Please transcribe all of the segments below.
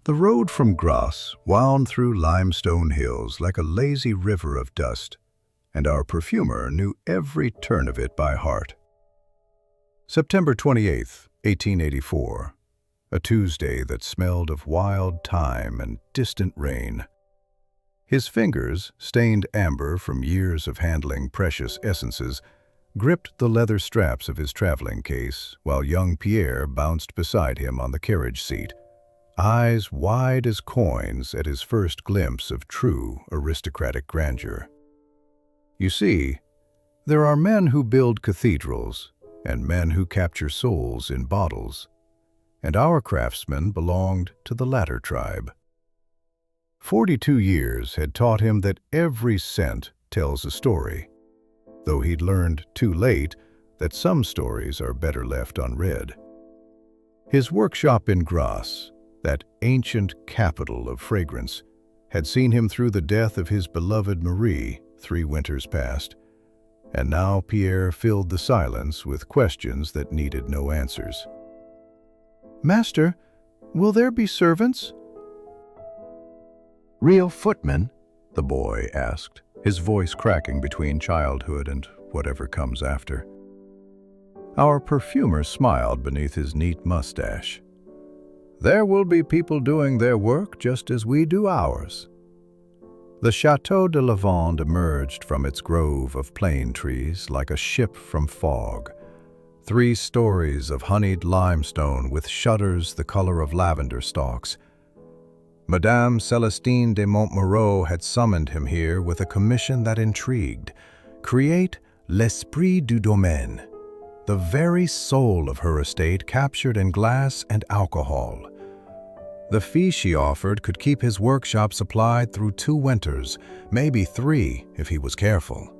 The road from Grasse wound through limestone hills like a lazy river of dust, and our perfumer knew every turn of it by heart. September 28th, 1884, a Tuesday that smelled of wild thyme and distant rain. His fingers, stained amber from years of handling precious essences, gripped the leather straps of his traveling case while young Pierre bounced beside him on the carriage seat, eyes wide as coins at his first glimpse of true aristocratic grandeur. You see, there are men who build cathedrals and men who capture souls in bottles, and our craftsman belonged to the latter tribe. 42 years had taught him that every cent tells a story, though he'd learned too late that some stories are better left unread. His workshop in Grasse, that ancient capital of fragrance, had seen him through the death of his beloved Marie 3 winters past, and now Pierre filled the silence with questions that needed no answers. "Master, will there be servants?" "Real footmen?" the boy asked, his voice cracking between childhood and whatever comes after. Our perfumer smiled beneath his neat mustache. "There will be people doing their work just as we do ours." The Château de Lavande emerged from its grove of plane trees like a ship from fog. 3 stories of honeyed limestone with shutters the color of lavender stalks. Madame Célestine de Montmoreau had summoned him here with a commission that intrigued: create l'esprit du domaine, the very soul of her estate captured in glass and alcohol. The fee she offered could keep his workshop supplied through 2 winters, maybe 3 if he was careful.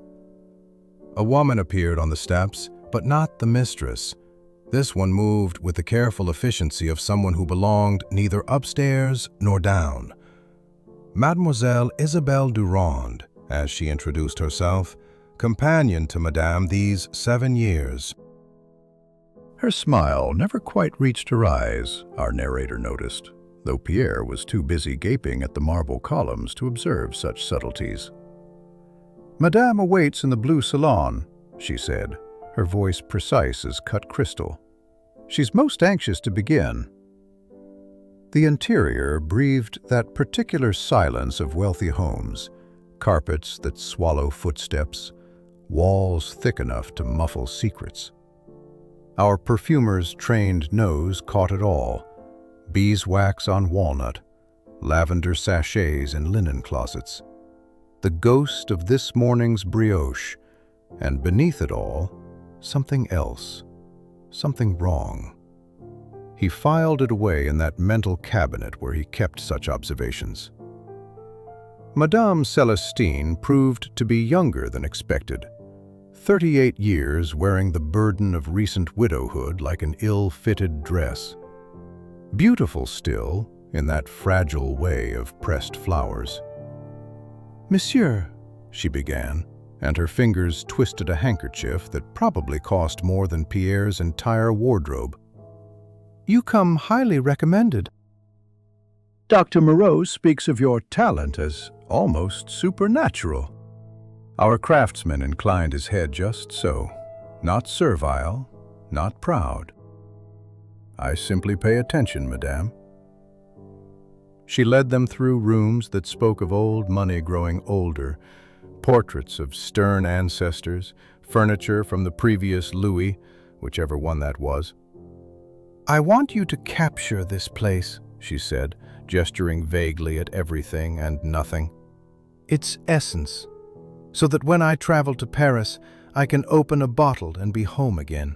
A woman appeared on the steps, but not the mistress. This one moved with the careful efficiency of someone who belonged neither upstairs nor down. Mademoiselle Isabelle Durand, as she introduced herself, companion to Madame these 7 years. Her smile never quite reached her eyes, our narrator noticed, though Pierre was too busy gaping at the marble columns to observe such subtleties. "Madame awaits in the blue salon," she said, her voice precise as cut crystal. "She's most anxious to begin." The interior breathed that particular silence of wealthy homes, carpets that swallow footsteps, walls thick enough to muffle secrets. Our perfumer's trained nose caught it all: beeswax on walnut, lavender sachets in linen closets, the ghost of this morning's brioche, and beneath it all, something else, something wrong. He filed it away in that mental cabinet where he kept such observations. Madame Célestine proved to be younger than expected, 38 years wearing the burden of recent widowhood like an ill-fitted dress. Beautiful still, in that fragile way of pressed flowers. "Monsieur," she began, and her fingers twisted a handkerchief that probably cost more than Pierre's entire wardrobe. "You come highly recommended. Dr. Moreau speaks of your talent as almost supernatural." Our craftsman inclined his head just so, not servile, not proud. "I simply pay attention, madame." She led them through rooms that spoke of old money growing older, portraits of stern ancestors, furniture from the previous Louis, whichever one that was. "I want you to capture this place," she said, gesturing vaguely at everything and nothing. "Its essence, so that when I travel to Paris, I can open a bottle and be home again."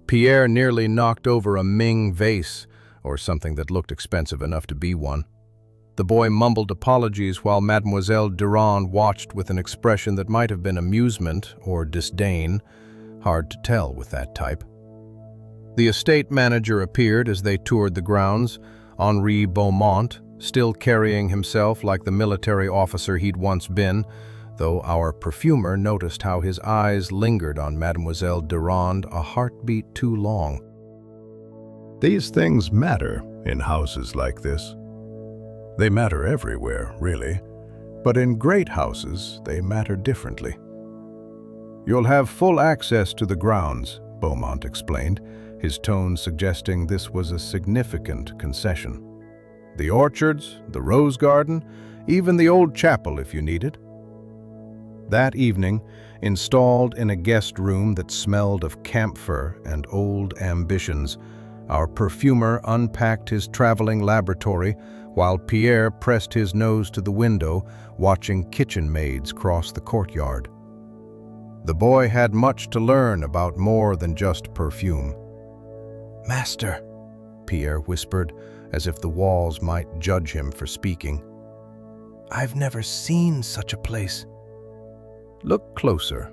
Pierre nearly knocked over a Ming vase, or something that looked expensive enough to be one. The boy mumbled apologies while Mademoiselle Durand watched with an expression that might have been amusement or disdain, hard to tell with that type. The estate manager appeared as they toured the grounds, Henri Beaumont, still carrying himself like the military officer he'd once been, though our perfumer noticed how his eyes lingered on Mademoiselle Durand a heartbeat too long. "These things matter," in houses like this. They matter everywhere, really, but in great houses, they matter differently. You'll have full access to the grounds, Beaumont explained, his tone suggesting this was a significant concession. The orchards, the rose garden, even the old chapel if you need it. That evening, installed in a guest room that smelled of camphor and old ambitions, our perfumer unpacked his traveling laboratory while Pierre pressed his nose to the window, watching kitchen maids cross the courtyard. The boy had much to learn about more than just perfume. "Master," Pierre whispered, as if the walls might judge him for speaking. "I've never seen such a place." "Look closer,"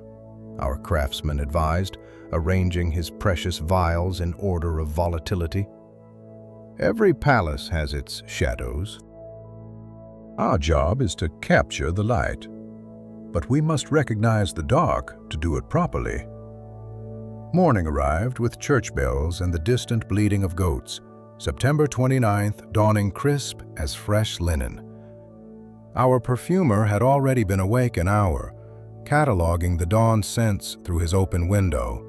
our craftsman advised, arranging his precious vials in order of volatility. Every palace has its shadows. Our job is to capture the light, but we must recognize the dark to do it properly. Morning arrived with church bells and the distant bleating of goats, September 29th dawning crisp as fresh linen. Our perfumer had already been awake an hour, cataloging the dawn scents through his open window,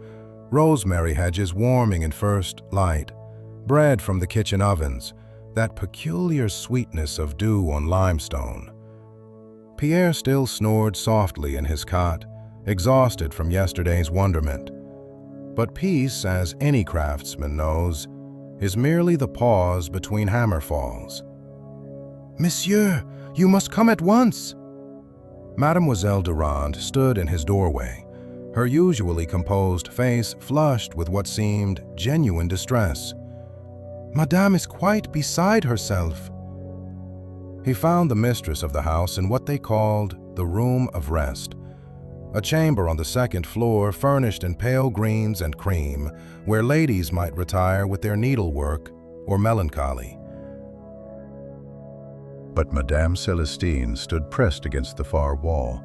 rosemary hedges warming in first light, bread from the kitchen ovens, that peculiar sweetness of dew on limestone. Pierre still snored softly in his cot, exhausted from yesterday's wonderment. But peace, as any craftsman knows, is merely the pause between hammerfalls. "Monsieur, you must come at once!" Mademoiselle Durand stood in his doorway, her usually composed face flushed with what seemed genuine distress. "Madame is quite beside herself." He found the mistress of the house in what they called the room of rest, a chamber on the second floor furnished in pale greens and cream, where ladies might retire with their needlework or melancholy. But Madame Celestine stood pressed against the far wall,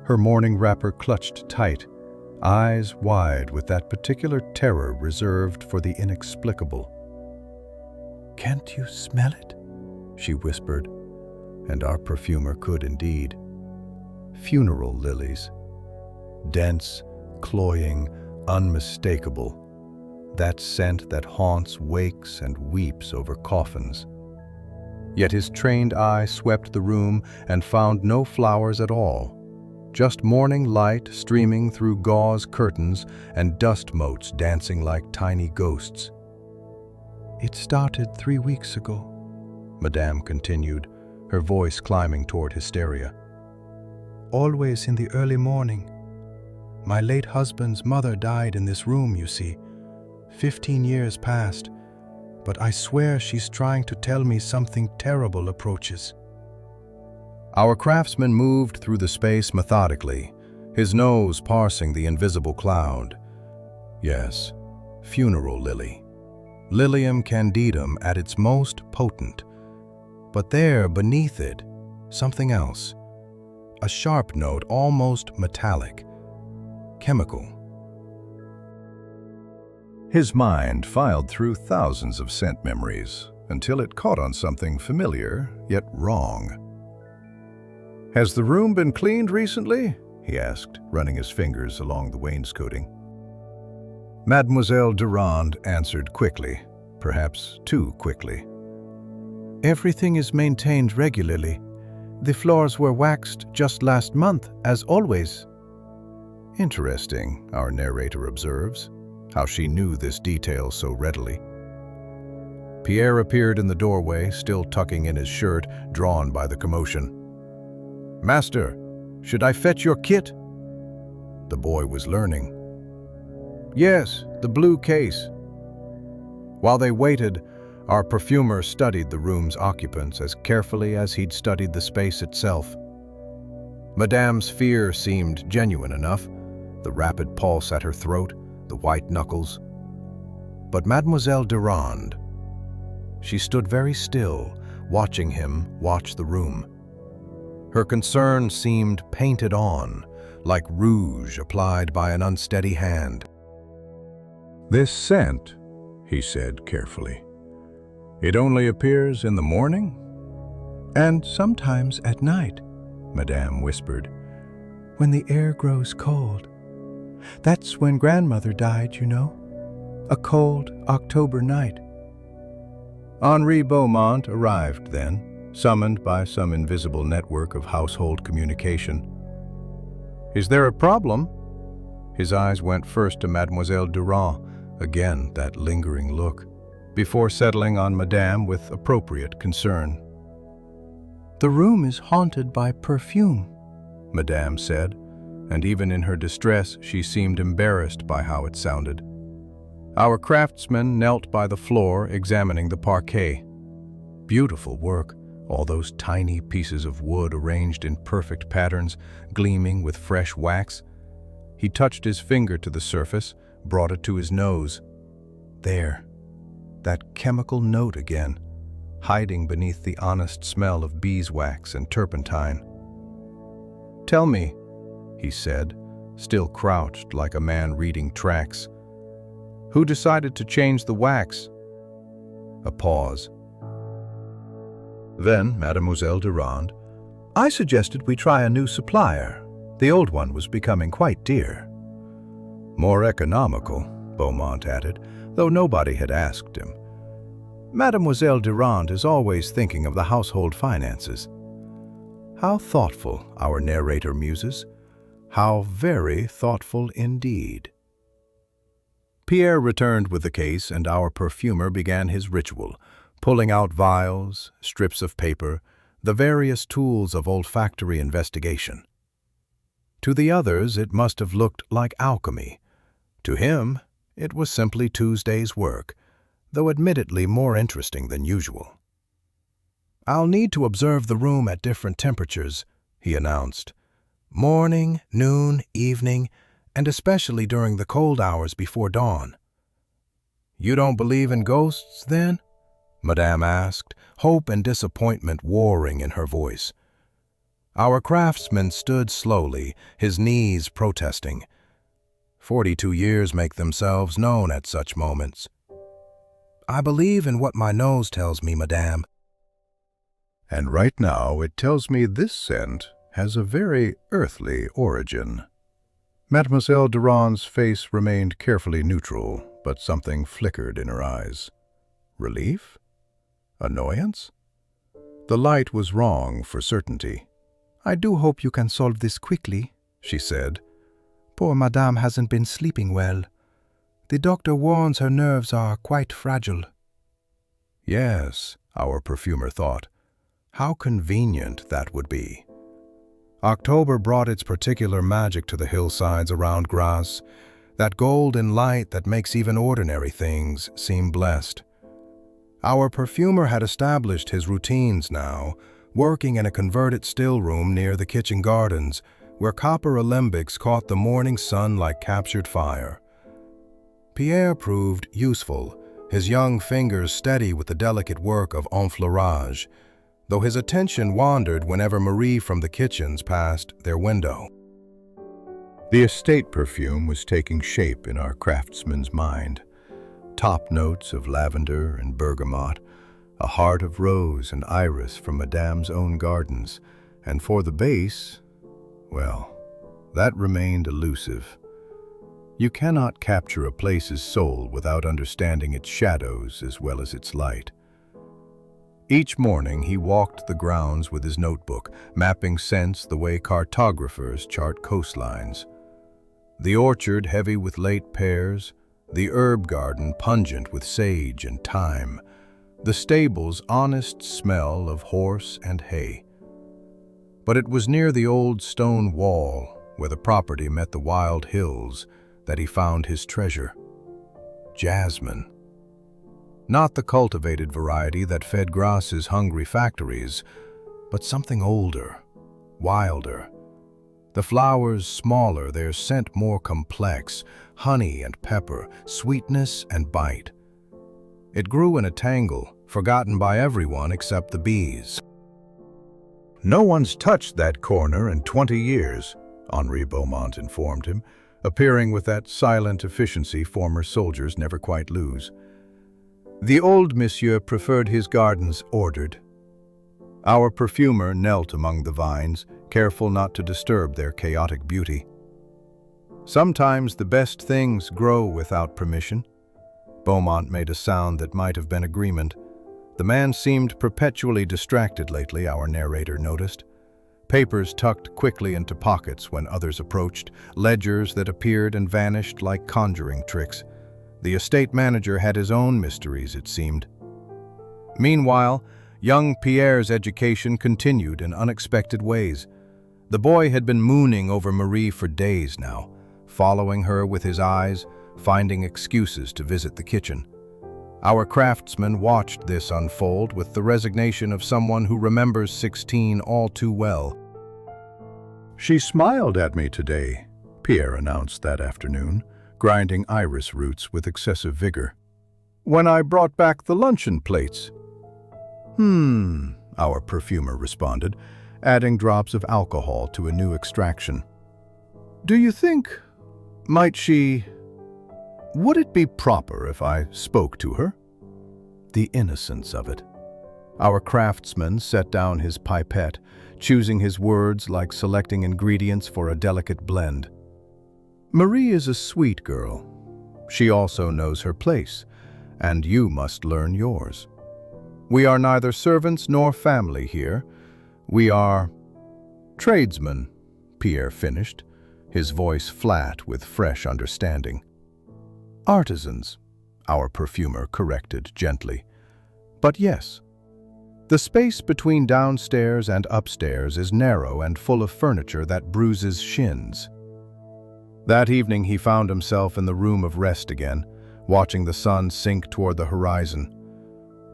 her morning wrapper clutched tight, eyes wide with that particular terror reserved for the inexplicable. "Can't you smell it?" she whispered, and our perfumer could indeed. Funeral lilies. Dense, cloying, unmistakable. That scent that haunts, wakes, and weeps over coffins. Yet his trained eye swept the room and found no flowers at all, just morning light streaming through gauze curtains and dust motes dancing like tiny ghosts. "It started 3 weeks ago," Madame continued, her voice climbing toward hysteria. "Always in the early morning. My late husband's mother died in this room, you see. 15 years passed, but I swear she's trying to tell me something terrible approaches." Our craftsman moved through the space methodically, his nose parsing the invisible cloud. Yes, funeral lily. Lilium candidum at its most potent. But there, beneath it, something else. A sharp note, almost metallic. Chemical. His mind filed through thousands of scent memories until it caught on something familiar, yet wrong. "Has the room been cleaned recently?" he asked, running his fingers along the wainscoting. Mademoiselle Durand answered quickly, perhaps too quickly. "Everything is maintained regularly. The floors were waxed just last month, as always." Interesting, our narrator observes, how she knew this detail so readily. Pierre appeared in the doorway, still tucking in his shirt, drawn by the commotion. "Master, should I fetch your kit?" The boy was learning. "Yes, the blue case." While they waited, our perfumer studied the room's occupants as carefully as he'd studied the space itself. Madame's fear seemed genuine enough, the rapid pulse at her throat, the white knuckles. But Mademoiselle Durand, she stood very still, watching him watch the room. Her concern seemed painted on, like rouge applied by an unsteady hand. "This scent," he said carefully, It only appears in the morning? And sometimes at night, Madame whispered, when the air grows cold. That's when grandmother died, you know. A cold October night. Henri Beaumont arrived then, summoned by some invisible network of household communication. Is there a problem? His eyes went first to Mademoiselle Durand, again that lingering look, before settling on Madame with appropriate concern. The room is haunted by perfume, Madame said, and even in her distress she seemed embarrassed by how it sounded. Our craftsman knelt by the floor examining the parquet. Beautiful work, all those tiny pieces of wood arranged in perfect patterns, gleaming with fresh wax. He touched his finger to the surface, brought it to his nose. There, that chemical note again, hiding beneath the honest smell of beeswax and turpentine. Tell me, he said, still crouched like a man reading tracts. Who decided to change the wax? A pause. Then Mademoiselle Durand, I suggested we try a new supplier. The old one was becoming quite dear. More economical, Beaumont added, though nobody had asked him. Mademoiselle Durand is always thinking of the household finances. How thoughtful, our narrator muses. How very thoughtful indeed. Pierre returned with the case, and our perfumer began his ritual, pulling out vials, strips of paper, the various tools of olfactory investigation. To the others it must have looked like alchemy. To him, it was simply Tuesday's work, though admittedly more interesting than usual. I'll need to observe the room at different temperatures, he announced. Morning, noon, evening, and especially during the cold hours before dawn. You don't believe in ghosts, then? Madame asked, hope and disappointment warring in her voice. Our craftsman stood slowly, his knees protesting. 42 years make themselves known at such moments. I believe in what my nose tells me, Madame. And right now it tells me this scent has a very earthly origin. Mademoiselle Durand's face remained carefully neutral, but something flickered in her eyes. Relief? Annoyance? The light was wrong for certainty. I do hope you can solve this quickly, she said. Poor Madame hasn't been sleeping well. The doctor warns her nerves are quite fragile. Yes, our perfumer thought. How convenient that would be. October brought its particular magic to the hillsides around Grasse, that golden light that makes even ordinary things seem blessed. Our perfumer had established his routines now, working in a converted still room near the kitchen gardens, where copper alembics caught the morning sun like captured fire. Pierre proved useful, his young fingers steady with the delicate work of enfleurage, though his attention wandered whenever Marie from the kitchens passed their window. The estate perfume was taking shape in our craftsman's mind. Top notes of lavender and bergamot, a heart of rose and iris from Madame's own gardens, and for the base, well, that remained elusive. You cannot capture a place's soul without understanding its shadows as well as its light. Each morning he walked the grounds with his notebook, mapping scents the way cartographers chart coastlines. The orchard heavy with late pears, the herb garden pungent with sage and thyme, the stable's honest smell of horse and hay. But it was near the old stone wall, where the property met the wild hills, that he found his treasure. Jasmine. Not the cultivated variety that fed Grasse's hungry factories, but something older, wilder. The flowers smaller, their scent more complex, honey and pepper, sweetness and bite. It grew in a tangle, forgotten by everyone except the bees. No one's touched that corner in 20 years, Henri Beaumont informed him, appearing with that silent efficiency former soldiers never quite lose. The old monsieur preferred his gardens ordered. Our perfumer knelt among the vines, careful not to disturb their chaotic beauty. Sometimes the best things grow without permission. Beaumont made a sound that might have been agreement. The man seemed perpetually distracted lately, our narrator noticed. Papers tucked quickly into pockets when others approached, ledgers that appeared and vanished like conjuring tricks. The estate manager had his own mysteries, it seemed. Meanwhile, young Pierre's education continued in unexpected ways. The boy had been mooning over Marie for days now, following her with his eyes, finding excuses to visit the kitchen. Our craftsman watched this unfold with the resignation of someone who remembers 16 all too well. "She smiled at me today," Pierre announced that afternoon, grinding iris roots with excessive vigor. "When I brought back the luncheon plates." Our perfumer responded, adding drops of alcohol to a new extraction. "Do you think, would it be proper if I spoke to her?" The innocence of it. Our craftsman set down his pipette, choosing his words like selecting ingredients for a delicate blend. "Marie is a sweet girl. She also knows her place, and you must learn yours. We are neither servants nor family here. We are tradesmen," Pierre finished, his voice flat with fresh understanding. "Artisans," our perfumer corrected gently. "But yes, the space between downstairs and upstairs is narrow and full of furniture that bruises shins." That evening he found himself in the room of rest again, watching the sun sink toward the horizon.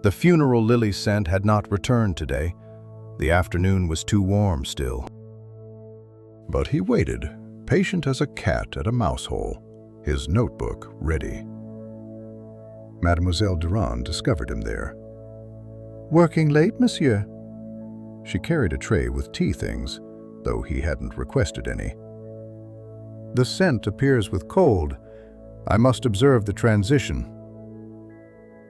The funeral lily scent had not returned today. The afternoon was too warm still. But he waited, patient as a cat at a mouse hole, his notebook ready. Mademoiselle Durand discovered him there. "Working late, monsieur?" She carried a tray with tea things, though he hadn't requested any. "The scent appears with cold. I must observe the transition."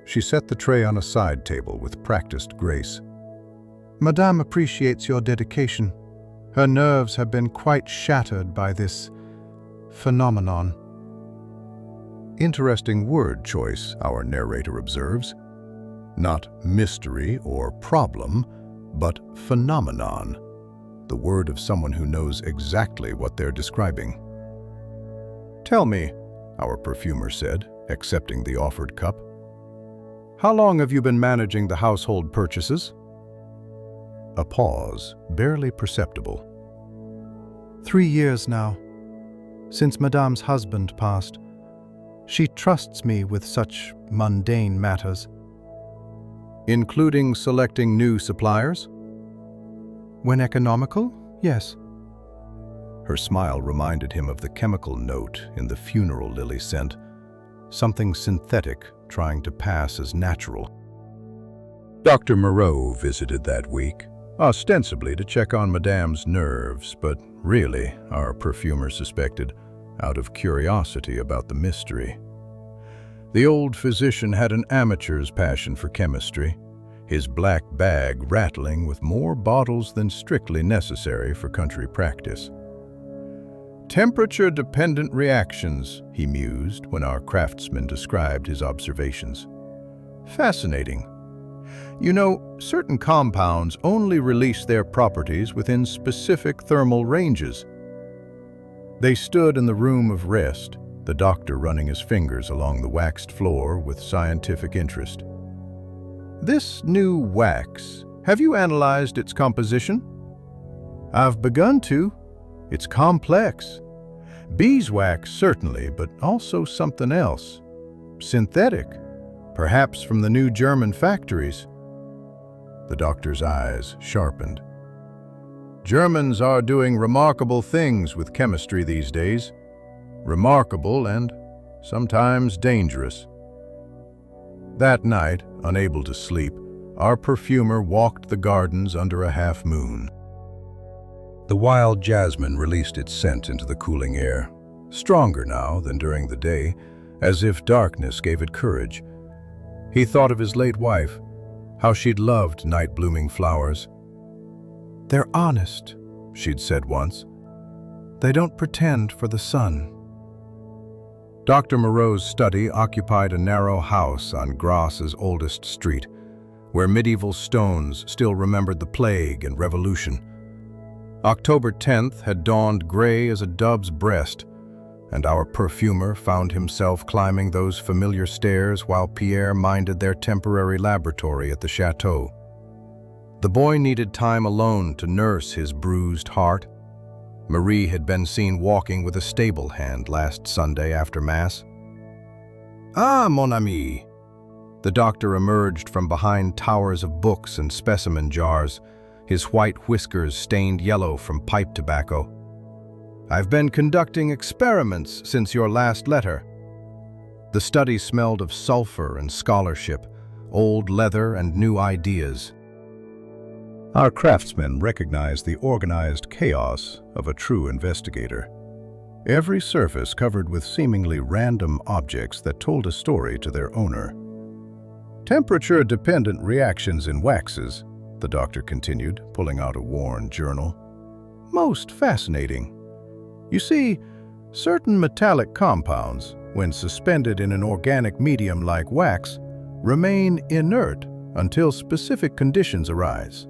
She set the tray on a side table with practiced grace. "Madame appreciates your dedication. Her nerves have been quite shattered by this phenomenon." Interesting word choice, our narrator observes. Not mystery or problem, but phenomenon. The word of someone who knows exactly what they're describing. "Tell me," our perfumer said, accepting the offered cup. "How long have you been managing the household purchases?" A pause, barely perceptible. 3 years now, since Madame's husband passed. She trusts me with such mundane matters." "Including selecting new suppliers?" "When economical, yes." Her smile reminded him of the chemical note in the funeral lily scent, something synthetic trying to pass as natural. Dr. Moreau visited that week, ostensibly to check on Madame's nerves, but really, our perfumer suspected, out of curiosity about the mystery. The old physician had an amateur's passion for chemistry, his black bag rattling with more bottles than strictly necessary for country practice. "Temperature-dependent reactions," he mused when our craftsman described his observations. "Fascinating. You know, certain compounds only release their properties within specific thermal ranges." They stood in the room of rest, the doctor running his fingers along the waxed floor with scientific interest. "This new wax, have you analyzed its composition?" "I've begun to. It's complex. Beeswax, certainly, but also something else. Synthetic, perhaps from the new German factories." The doctor's eyes sharpened. "Germans are doing remarkable things with chemistry these days. Remarkable and sometimes dangerous." That night, unable to sleep, our perfumer walked the gardens under a half moon. The wild jasmine released its scent into the cooling air, stronger now than during the day, as if darkness gave it courage. He thought of his late wife, how she'd loved night-blooming flowers. "They're honest," she'd said once. "They don't pretend for the sun." Dr. Moreau's study occupied a narrow house on Grass's oldest street, where medieval stones still remembered the plague and revolution. October 10th had dawned gray as a dove's breast, and our perfumer found himself climbing those familiar stairs while Pierre minded their temporary laboratory at the chateau. The boy needed time alone to nurse his bruised heart. Marie had been seen walking with a stable hand last Sunday after Mass. "Ah, mon ami!" The doctor emerged from behind towers of books and specimen jars, his white whiskers stained yellow from pipe tobacco. "I've been conducting experiments since your last letter." The study smelled of sulfur and scholarship, old leather and new ideas. Our craftsmen recognized the organized chaos of a true investigator. Every surface covered with seemingly random objects that told a story to their owner. "Temperature-dependent reactions in waxes," the doctor continued, pulling out a worn journal. "Most fascinating. You see, certain metallic compounds, when suspended in an organic medium like wax, remain inert until specific conditions arise."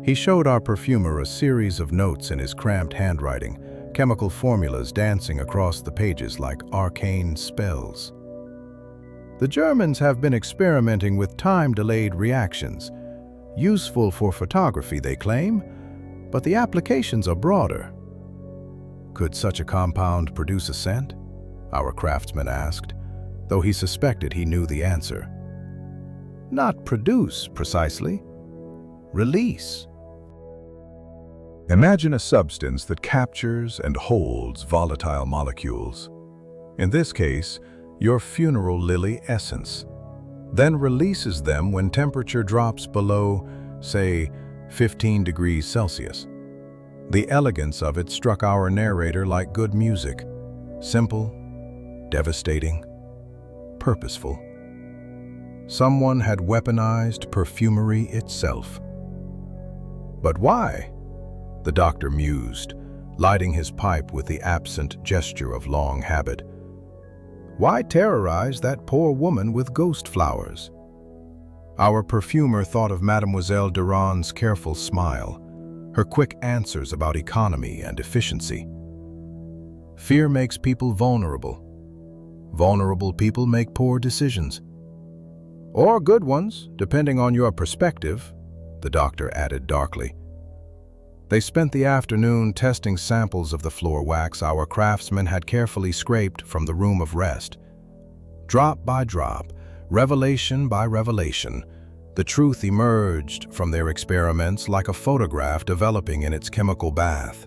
He showed our perfumer a series of notes in his cramped handwriting, chemical formulas dancing across the pages like arcane spells. "The Germans have been experimenting with time-delayed reactions, useful for photography, they claim, but the applications are broader." "Could such a compound produce a scent?" our craftsman asked, though he suspected he knew the answer. "Not produce, precisely. Release." Imagine a substance that captures and holds volatile molecules. In this case, your funeral lily essence, then releases them when temperature drops below, say, 15 degrees Celsius. The elegance of it struck our narrator like good music. Simple, devastating, purposeful. Someone had weaponized perfumery itself. "But why?" the doctor mused, lighting his pipe with the absent gesture of long habit. "Why terrorize that poor woman with ghost flowers?" Our perfumer thought of Mademoiselle Durand's careful smile, her quick answers about economy and efficiency. "Fear makes people vulnerable. Vulnerable people make poor decisions. Or good ones, depending on your perspective," the doctor added darkly. They spent the afternoon testing samples of the floor wax our craftsmen had carefully scraped from the room of rest. Drop by drop, revelation by revelation, the truth emerged from their experiments like a photograph developing in its chemical bath.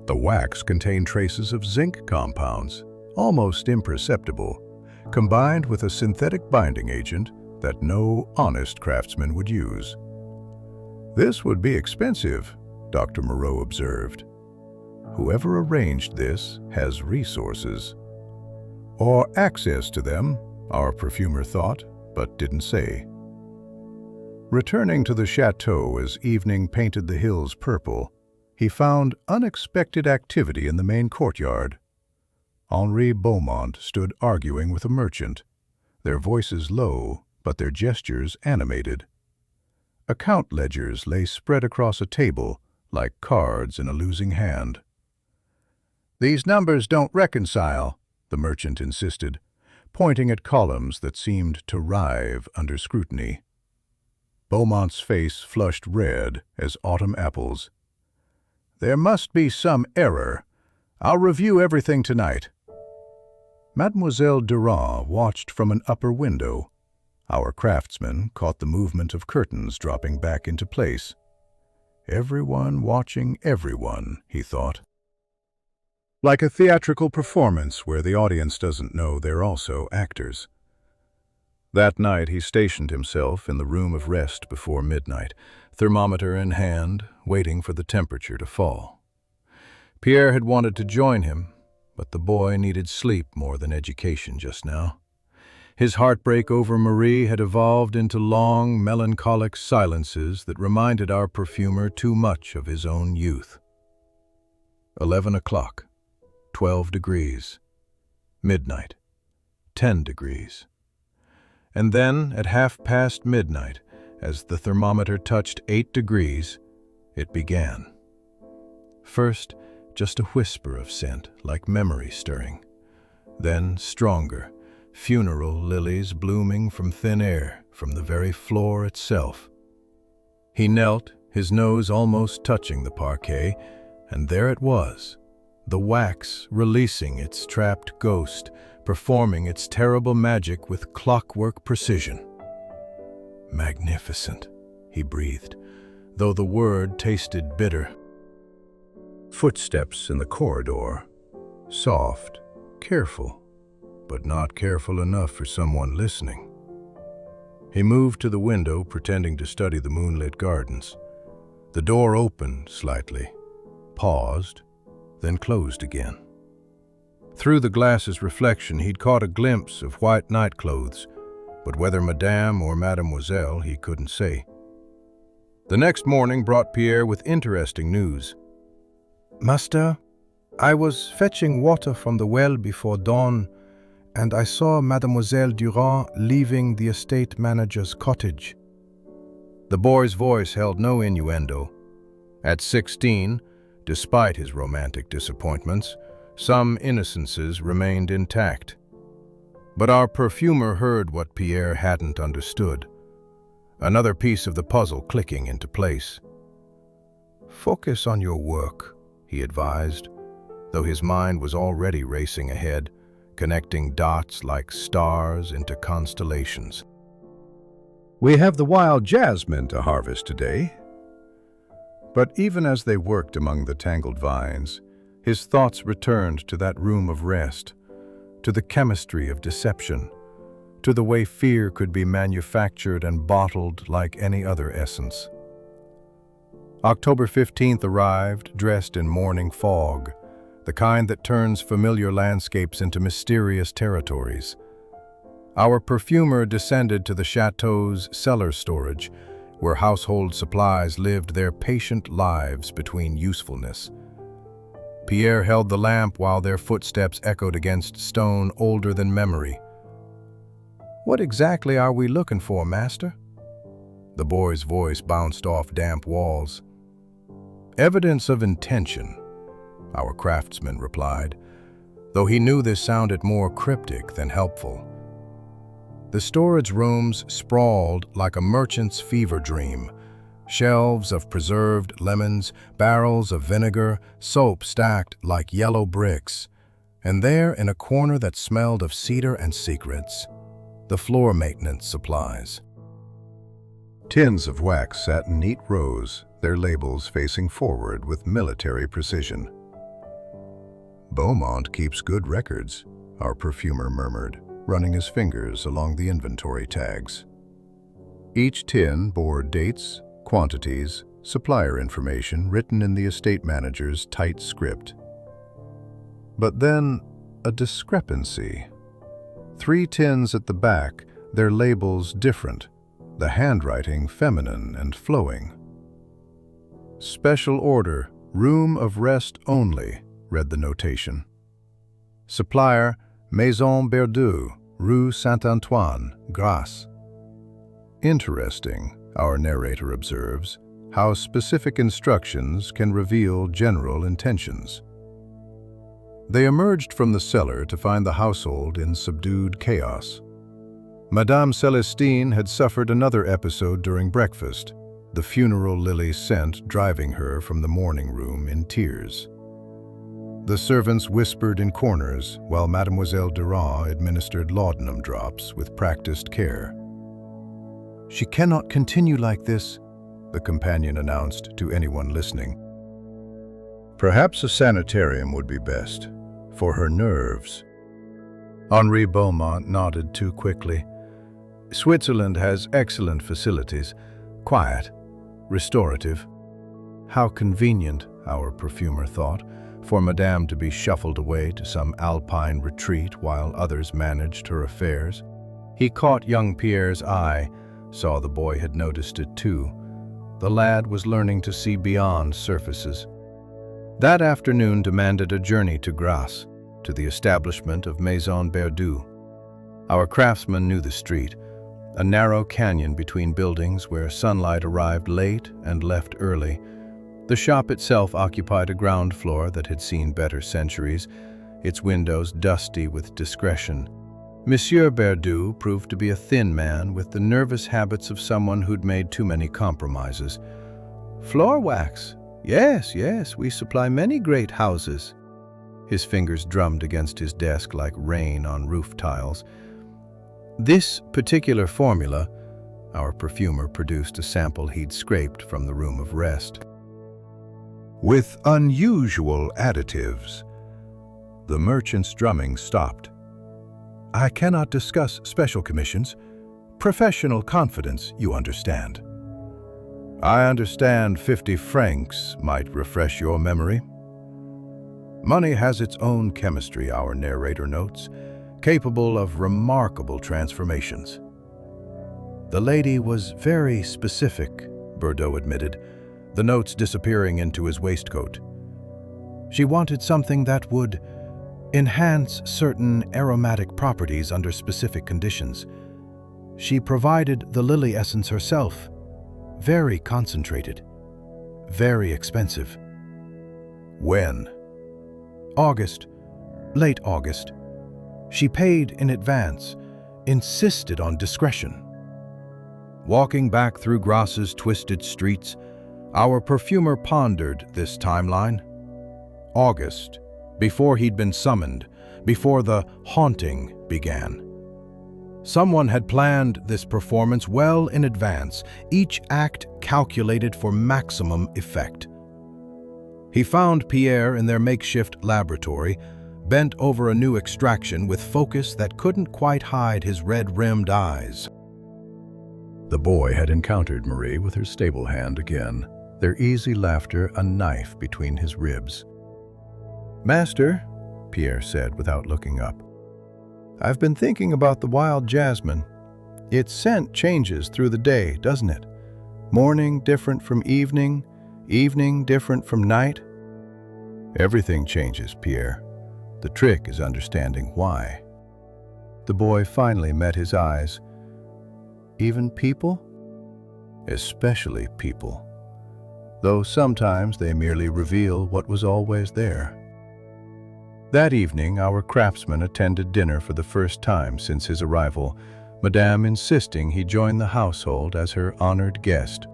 The wax contained traces of zinc compounds, almost imperceptible, combined with a synthetic binding agent that no honest craftsman would use. "This would be expensive," Dr. Moreau observed. "Whoever arranged this has resources." Or access to them, our perfumer thought, but didn't say. Returning to the chateau as evening painted the hills purple, he found unexpected activity in the main courtyard. Henri Beaumont stood arguing with a merchant, their voices low, but their gestures animated. Account ledgers lay spread across a table, like cards in a losing hand. "These numbers don't reconcile," the merchant insisted, pointing at columns that seemed to writhe under scrutiny. Beaumont's face flushed red as autumn apples. "There must be some error. I'll review everything tonight." Mademoiselle Durand watched from an upper window. Our craftsman caught the movement of curtains dropping back into place. Everyone watching everyone, he thought. Like a theatrical performance where the audience doesn't know they're also actors. That night he stationed himself in the room of rest before midnight, thermometer in hand, waiting for the temperature to fall. Pierre had wanted to join him, but the boy needed sleep more than education just now. His heartbreak over Marie had evolved into long, melancholic silences that reminded our perfumer too much of his own youth. 11 o'clock, 12 degrees. Midnight, 10 degrees. And then, at midnight, as the thermometer touched 8 degrees, it began. First, just a whisper of scent, like memory stirring. Then, stronger, funeral lilies blooming from thin air, from the very floor itself. He knelt, his nose almost touching the parquet, and there it was, the wax releasing its trapped ghost, performing its terrible magic with clockwork precision. "Magnificent," he breathed, though the word tasted bitter. Footsteps in the corridor, soft, careful, but not careful enough for someone listening. He moved to the window, pretending to study the moonlit gardens. The door opened slightly, paused, then closed again. Through the glass's reflection, he'd caught a glimpse of white nightclothes, but whether Madame or Mademoiselle, he couldn't say. The next morning brought Pierre with interesting news. "Master, I was fetching water from the well before dawn, and I saw Mademoiselle Durand leaving the estate manager's cottage." The boy's voice held no innuendo. At 16, despite his romantic disappointments, some innocences remained intact. But our perfumer heard what Pierre hadn't understood. Another piece of the puzzle clicking into place. "Focus on your work," he advised, though his mind was already racing ahead, connecting dots like stars into constellations. "We have the wild jasmine to harvest today." But even as they worked among the tangled vines, his thoughts returned to that room of rest, to the chemistry of deception, to the way fear could be manufactured and bottled like any other essence. October 15th arrived, dressed in morning fog, the kind that turns familiar landscapes into mysterious territories. Our perfumer descended to the chateau's cellar storage, where household supplies lived their patient lives between usefulness. Pierre held the lamp while their footsteps echoed against stone older than memory. "What exactly are we looking for, master?" The boy's voice bounced off damp walls. "Evidence of intention," our craftsman replied, though he knew this sounded more cryptic than helpful. The storage rooms sprawled like a merchant's fever dream. Shelves of preserved lemons, barrels of vinegar, soap stacked like yellow bricks. And there, in a corner that smelled of cedar and secrets, the floor maintenance supplies. Tins of wax sat in neat rows, their labels facing forward with military precision. "Beaumont keeps good records," our perfumer murmured, running his fingers along the inventory tags. Each tin bore dates, quantities, supplier information written in the estate manager's tight script. But then, a discrepancy. 3 tins at the back, their labels different, the handwriting feminine and flowing. "Special order, room of rest only," read the notation. "Supplier, Maison Berdu, Rue Saint-Antoine, Grasse." Interesting, our narrator observes, how specific instructions can reveal general intentions. They emerged from the cellar to find the household in subdued chaos. Madame Celestine had suffered another episode during breakfast, the funeral lily scent driving her from the morning room in tears. The servants whispered in corners while Mademoiselle Durand administered laudanum drops with practiced care. "She cannot continue like this," the companion announced to anyone listening. "Perhaps a sanitarium would be best, for her nerves." Henri Beaumont nodded too quickly. "Switzerland has excellent facilities, quiet, restorative." How convenient, our perfumer thought, for Madame to be shuffled away to some alpine retreat while others managed her affairs. He caught young Pierre's eye, saw the boy had noticed it too. The lad was learning to see beyond surfaces. That afternoon demanded a journey to Grasse, to the establishment of Maison Berdu. Our craftsman knew the street, a narrow canyon between buildings where sunlight arrived late and left early. The shop itself occupied a ground floor that had seen better centuries, its windows dusty with discretion. Monsieur Berdu proved to be a thin man with the nervous habits of someone who'd made too many compromises. "Floor wax? Yes, yes, we supply many great houses." His fingers drummed against his desk like rain on roof tiles. This particular formula, our perfumer produced a sample he'd scraped from the room of rest. With unusual additives. The merchant's drumming stopped. "I cannot discuss special commissions. Professional confidence, you understand." "I understand 50 francs might refresh your memory." "Money has its own chemistry," our narrator notes, "capable of remarkable transformations." "The lady was very specific," Berdu admitted, the notes disappearing into his waistcoat. "She wanted something that would enhance certain aromatic properties under specific conditions. She provided the lily essence herself, very concentrated, very expensive." "When?" "August, late August. She paid in advance, insisted on discretion." Walking back through Grasse's twisted streets, our perfumer pondered this timeline. August, before he'd been summoned, before the haunting began. Someone had planned this performance well in advance, each act calculated for maximum effect. He found Pierre in their makeshift laboratory, bent over a new extraction with focus that couldn't quite hide his red-rimmed eyes. The boy had encountered Marie with her stable hand again, their easy laughter a knife between his ribs. "Master," Pierre said without looking up, "I've been thinking about the wild jasmine. Its scent changes through the day, doesn't it? Morning different from evening, evening different from night." "Everything changes, Pierre. The trick is understanding why." The boy finally met his eyes. "Even people?" "Especially people. Though sometimes they merely reveal what was always there." That evening, our craftsman attended dinner for the first time since his arrival, Madame insisting he join the household as her honored guest.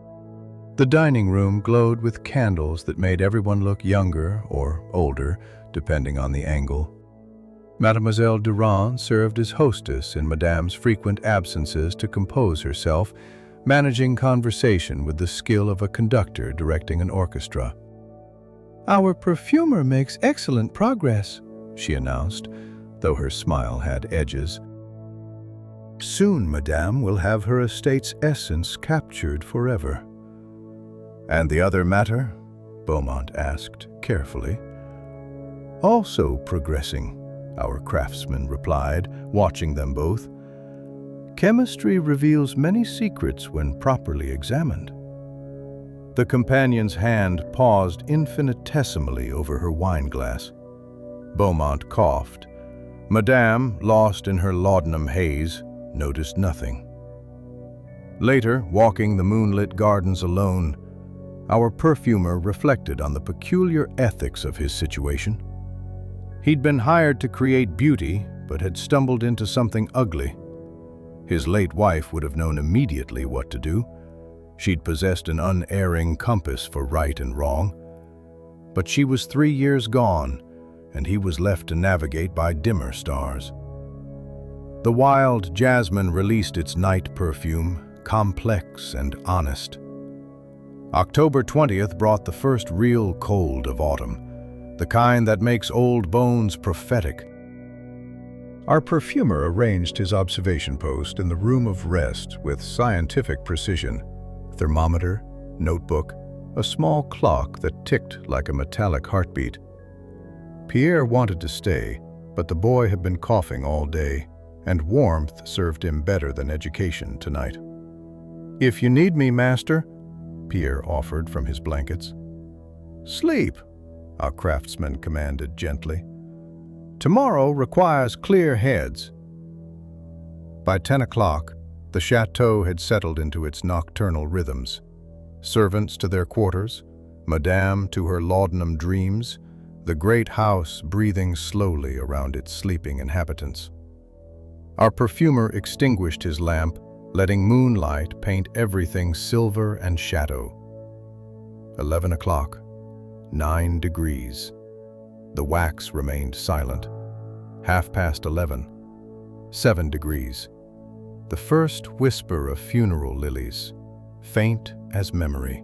The dining room glowed with candles that made everyone look younger or older, depending on the angle. Mademoiselle Durand served as hostess in Madame's frequent absences to compose herself, managing conversation with the skill of a conductor directing an orchestra. "Our perfumer makes excellent progress," she announced, though her smile had edges. "Soon Madame will have her estate's essence captured forever." "And the other matter?" Beaumont asked carefully. "Also progressing," our craftsman replied, watching them both. "Chemistry reveals many secrets when properly examined." The companion's hand paused infinitesimally over her wineglass. Beaumont coughed. Madame, lost in her laudanum haze, noticed nothing. Later, walking the moonlit gardens alone, our perfumer reflected on the peculiar ethics of his situation. He'd been hired to create beauty, but had stumbled into something ugly. His late wife would have known immediately what to do. She'd possessed an unerring compass for right and wrong. But she was 3 years gone, and he was left to navigate by dimmer stars. The wild jasmine released its night perfume, complex and honest. October 20th brought the first real cold of autumn, the kind that makes old bones prophetic. Our perfumer arranged his observation post in the room of rest with scientific precision. Thermometer, notebook, a small clock that ticked like a metallic heartbeat. Pierre wanted to stay, but the boy had been coughing all day. and warmth served him better than education tonight. "If you need me, master," Pierre offered from his blankets. "Sleep," our craftsman commanded gently. "Tomorrow requires clear heads." By 10 o'clock, the chateau had settled into its nocturnal rhythms. Servants to their quarters, Madame to her laudanum dreams, the great house breathing slowly around its sleeping inhabitants. Our perfumer extinguished his lamp, letting moonlight paint everything silver and shadow. 11 o'clock, 9 degrees. The wax remained silent. 11:30, 7 degrees. The first whisper of funeral lilies, faint as memory.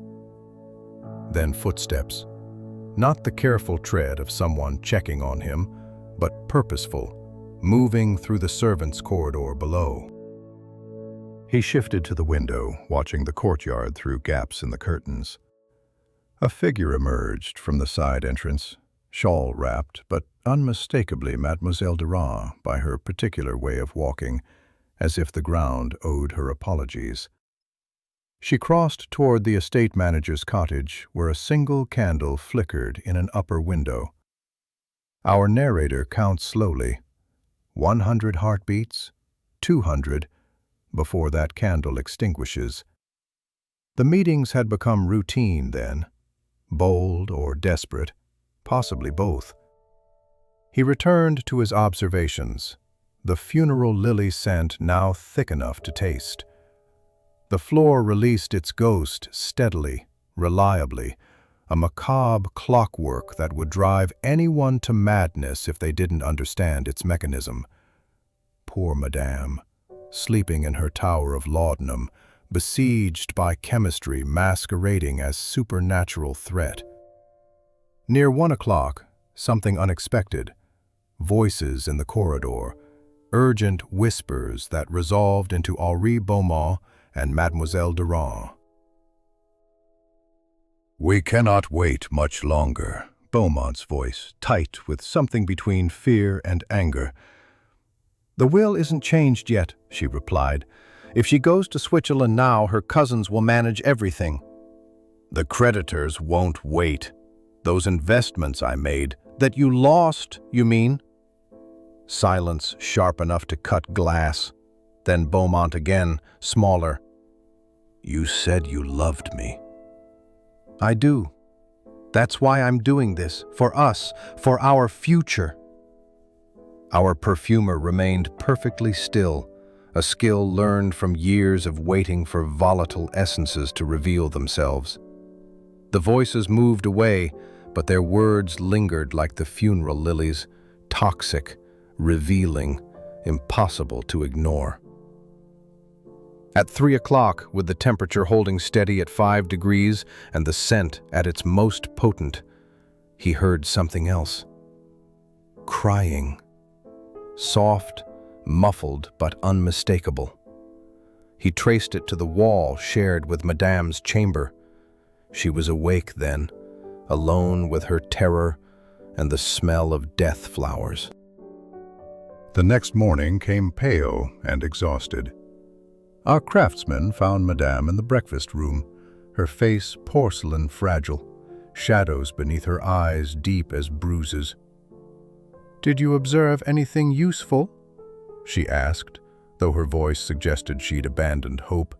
Then footsteps, not the careful tread of someone checking on him, but purposeful, moving through the servants' corridor below. He shifted to the window, watching the courtyard through gaps in the curtains. A figure emerged from the side entrance, shawl-wrapped, but unmistakably Mademoiselle Durand by her particular way of walking, as if the ground owed her apologies. She crossed toward the estate manager's cottage, where a single candle flickered in an upper window. Our narrator counts slowly. 100 heartbeats, 200, before that candle extinguishes. The meetings had become routine then, bold or desperate, possibly both. He returned to his observations, the funeral lily scent now thick enough to taste. The floor released its ghost steadily, reliably, a macabre clockwork that would drive anyone to madness if they didn't understand its mechanism. Poor Madame, sleeping in her tower of laudanum, besieged by chemistry masquerading as supernatural threat. Near 1 o'clock, something unexpected. Voices in the corridor, urgent whispers that resolved into Henri Beaumont and Mademoiselle Durand. "We cannot wait much longer," Beaumont's voice, tight with something between fear and anger. "The will isn't changed yet," she replied. "If she goes to Switzerland now, her cousins will manage everything." "The creditors won't wait. Those investments I made—" "That you lost, you mean?" Silence sharp enough to cut glass. Then Beaumont again, smaller. "You said you loved me." "I do. That's why I'm doing this, for us, for our future." Our perfumer remained perfectly still, a skill learned from years of waiting for volatile essences to reveal themselves. The voices moved away, but their words lingered like the funeral lilies, toxic, revealing, impossible to ignore. At 3 o'clock, with the temperature holding steady at 5 degrees and the scent at its most potent, he heard something else. Crying. Soft, muffled, but unmistakable. He traced it to the wall shared with Madame's chamber. She was awake then, alone with her terror and the smell of death flowers. The next morning came pale and exhausted. Our craftsman found Madame in the breakfast room, her face porcelain fragile, shadows beneath her eyes deep as bruises. "Did you observe anything useful?" she asked, though her voice suggested she'd abandoned hope.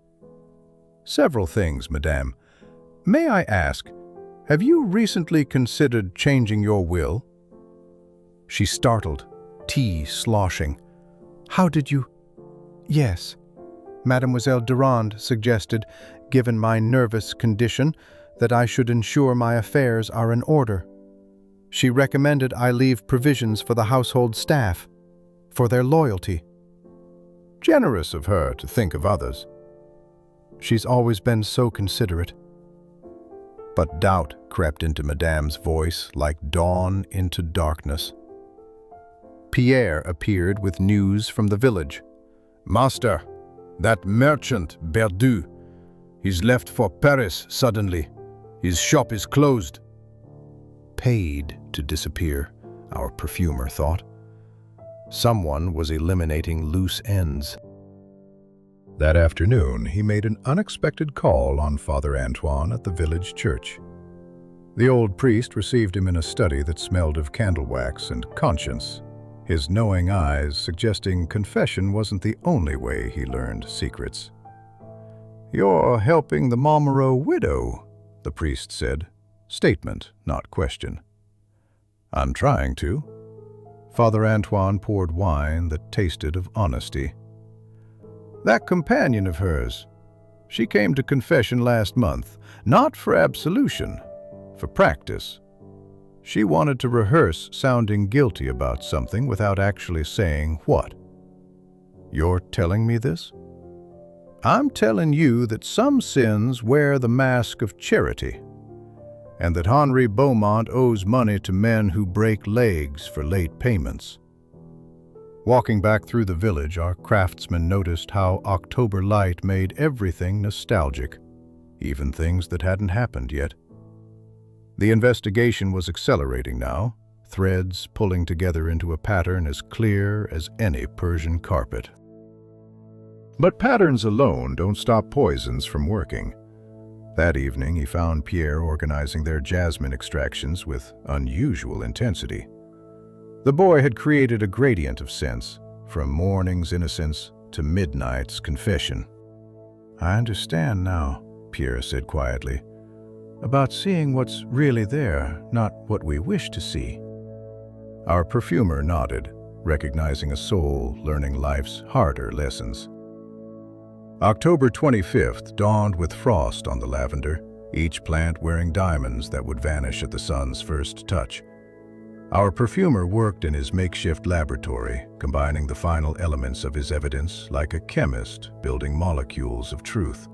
"Several things, Madame. May I ask, have you recently considered changing your will?" She startled, tea sloshing. "How did you—" "Yes. Mademoiselle Durand suggested, given my nervous condition, that I should ensure my affairs are in order. She recommended I leave provisions for the household staff, for their loyalty." "Generous of her to think of others." "She's always been so considerate." But doubt crept into Madame's voice like dawn into darkness. Pierre appeared with news from the village. "Master, that merchant, Berdu, he's left for Paris suddenly. His shop is closed." Paid to disappear, our perfumer thought. Someone was eliminating loose ends. That afternoon, he made an unexpected call on Father Antoine at the village church. The old priest received him in a study that smelled of candle wax and conscience, his knowing eyes suggesting confession wasn't the only way he learned secrets. "You're helping the Marlborough widow," the priest said. Statement, not question. "I'm trying to." Father Antoine poured wine that tasted of honesty. "That companion of hers, she came to confession last month, not for absolution, for practice. She wanted to rehearse sounding guilty about something without actually saying what. You're telling me this? I'm telling you that some sins wear the mask of charity, and that Henri Beaumont owes money to men who break legs for late payments." Walking back through the village, our craftsman noticed how October light made everything nostalgic, even things that hadn't happened yet. The investigation was accelerating now, threads pulling together into a pattern as clear as any Persian carpet. But patterns alone don't stop poisons from working. That evening, he found Pierre organizing their jasmine extractions with unusual intensity. The boy had created a gradient of sense, from morning's innocence to midnight's confession. "I understand now," Pierre said quietly, "about seeing what's really there, not what we wish to see." Our perfumer nodded, recognizing a soul learning life's harder lessons. October 25th dawned with frost on the lavender, each plant wearing diamonds that would vanish at the sun's first touch. Our perfumer worked in his makeshift laboratory, combining the final elements of his evidence like a chemist building molecules of truth.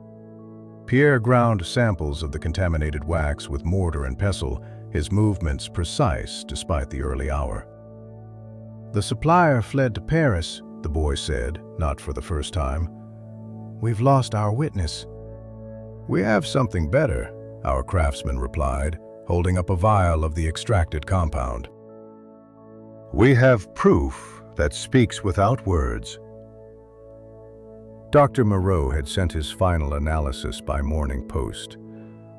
Pierre ground samples of the contaminated wax with mortar and pestle, his movements precise despite the early hour. "The supplier fled to Paris," the boy said, not for the first time. "We've lost our witness." "We have something better," our craftsman replied, holding up a vial of the extracted compound. "We have proof that speaks without words." Dr. Moreau had sent his final analysis by morning post.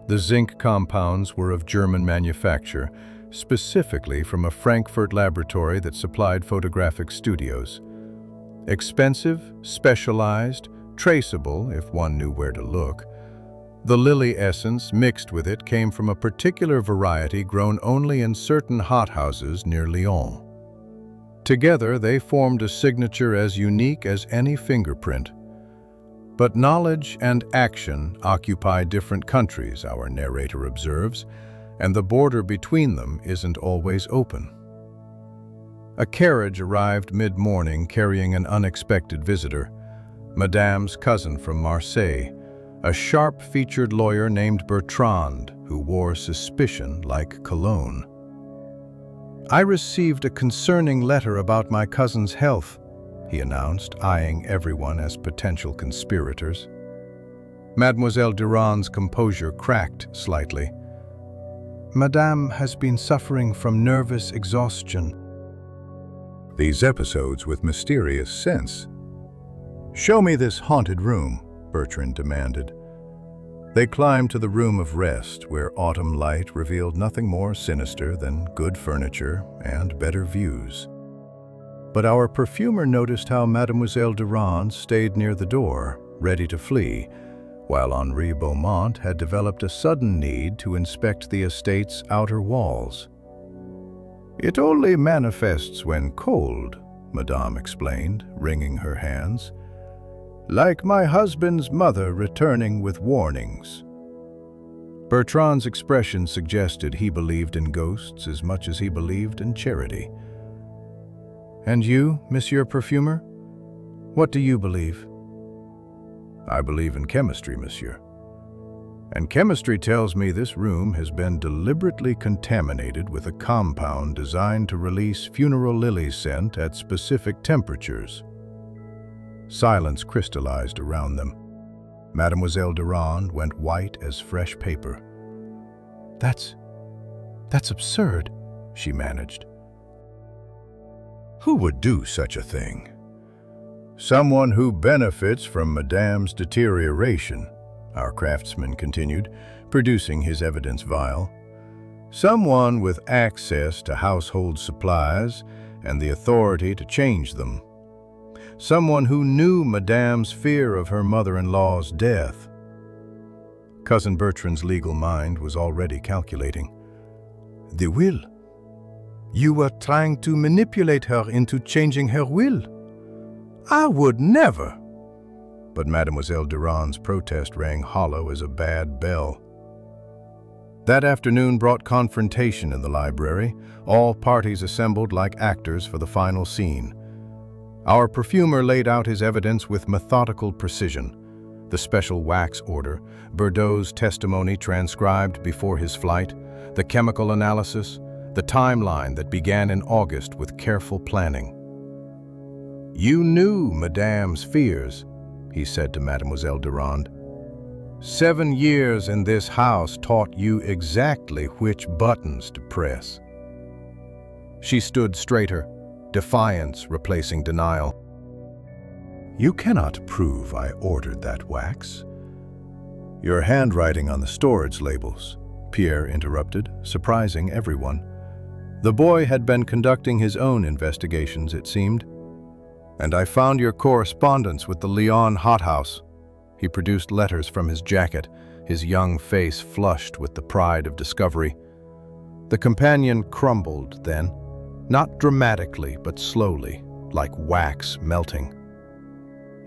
The zinc compounds were of German manufacture, specifically from a Frankfurt laboratory that supplied photographic studios. Expensive, specialized, traceable if one knew where to look. The lily essence mixed with it came from a particular variety grown only in certain hothouses near Lyon. Together, they formed a signature as unique as any fingerprint. But knowledge and action occupy different countries, our narrator observes, and the border between them isn't always open. A carriage arrived mid-morning carrying an unexpected visitor, Madame's cousin from Marseille, a sharp-featured lawyer named Bertrand, who wore suspicion like cologne. "I received a concerning letter about my cousin's health," he announced, eyeing everyone as potential conspirators. Mademoiselle Durand's composure cracked slightly. "Madame has been suffering from nervous exhaustion." These episodes with mysterious sense. "Show me this haunted room," Bertrand demanded. They climbed to the room of rest, where autumn light revealed nothing more sinister than good furniture and better views. But our perfumer noticed how Mademoiselle Durand stayed near the door, ready to flee, while Henri Beaumont had developed a sudden need to inspect the estate's outer walls. "It only manifests when cold," Madame explained, wringing her hands. "Like my husband's mother returning with warnings." Bertrand's expression suggested he believed in ghosts as much as he believed in charity. "And you, Monsieur Perfumer? What do you believe?" "I believe in chemistry, monsieur. And chemistry tells me this room has been deliberately contaminated with a compound designed to release funeral lily scent at specific temperatures." Silence crystallized around them. Mademoiselle Durand went white as fresh paper. That's absurd," she managed. Who would do such a thing? Someone who benefits from Madame's deterioration, our craftsman continued, producing his evidence vial. Someone with access to household supplies and the authority to change them. Someone who knew Madame's fear of her mother-in-law's death. Cousin Bertrand's legal mind was already calculating. The will? You were trying to manipulate her into changing her will? I would never. But Mademoiselle Durand's protest rang hollow as a bad bell. That afternoon brought confrontation in the library, all parties assembled like actors for the final scene. Our perfumer laid out his evidence with methodical precision. The special wax order, Bordeaux's testimony transcribed before his flight, the chemical analysis, the timeline that began in August with careful planning. You knew Madame's fears, he said to Mademoiselle Durand. 7 years in this house taught you exactly which buttons to press. She stood straighter, defiance replacing denial. You cannot prove I ordered that wax. Your handwriting on the storage labels, Pierre interrupted, surprising everyone. The boy had been conducting his own investigations, it seemed. And I found your correspondence with the Lyon hothouse. He produced letters from his jacket, his young face flushed with the pride of discovery. The companion crumbled then, not dramatically but slowly, like wax melting.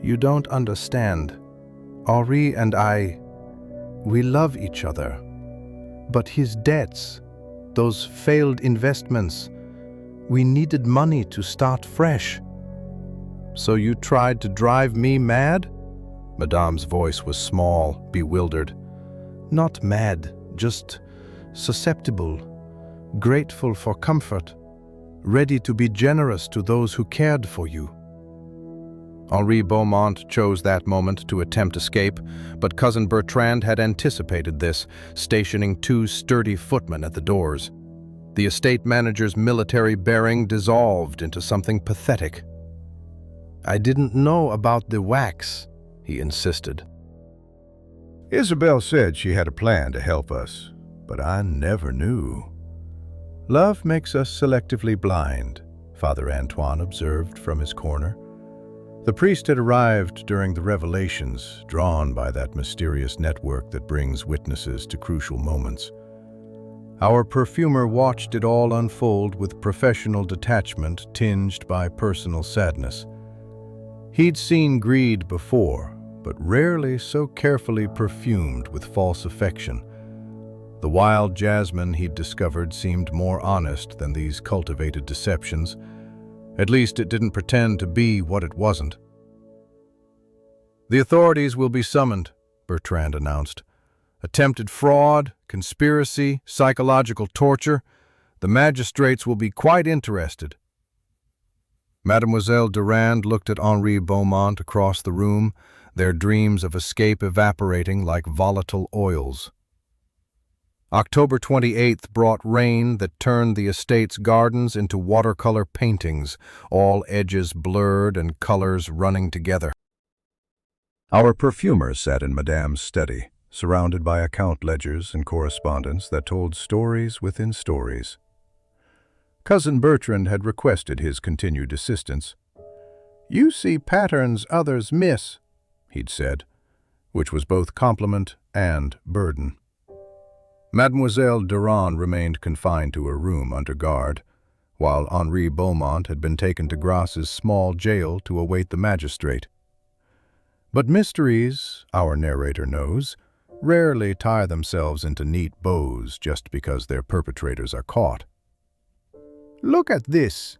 You don't understand. Henri and I, we love each other. But his debts, those failed investments, we needed money to start fresh. So you tried to drive me mad? Madame's voice was small, bewildered. Not mad, just susceptible, grateful for comfort, ready to be generous to those who cared for you. Henri Beaumont chose that moment to attempt escape, but Cousin Bertrand had anticipated this, stationing 2 sturdy footmen at the doors. The estate manager's military bearing dissolved into something pathetic. I didn't know about the wax, he insisted. Isabelle said she had a plan to help us, but I never knew. Love makes us selectively blind, Father Antoine observed from his corner. The priest had arrived during the revelations, drawn by that mysterious network that brings witnesses to crucial moments. Our perfumer watched it all unfold with professional detachment tinged by personal sadness. He'd seen greed before, but rarely so carefully perfumed with false affection. The wild jasmine he'd discovered seemed more honest than these cultivated deceptions. At least it didn't pretend to be what it wasn't. The authorities will be summoned, Bertrand announced. Attempted fraud, conspiracy, psychological torture. The magistrates will be quite interested. Mademoiselle Durand looked at Henri Beaumont across the room, their dreams of escape evaporating like volatile oils. October 28th brought rain that turned the estate's gardens into watercolor paintings, all edges blurred and colors running together. Our perfumer sat in Madame's study, surrounded by account ledgers and correspondence that told stories within stories. Cousin Bertrand had requested his continued assistance. You see patterns others miss, he'd said, which was both compliment and burden. Mademoiselle Durand remained confined to her room under guard, while Henri Beaumont had been taken to Grasse's small jail to await the magistrate. But mysteries, our narrator knows, rarely tie themselves into neat bows just because their perpetrators are caught. Look at this.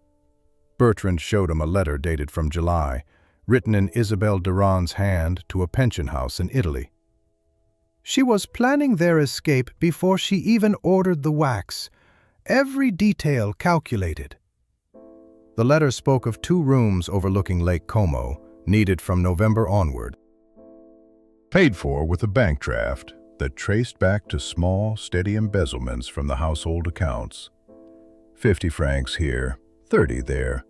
Bertrand showed him a letter dated from July, written in Isabelle Durand's hand to a pension house in Italy. She was planning their escape before she even ordered the wax, every detail calculated. The letter spoke of 2 rooms overlooking Lake Como, needed from November onward. Paid for with a bank draft that traced back to small, steady embezzlements from the household accounts. 50 francs here, 30 there.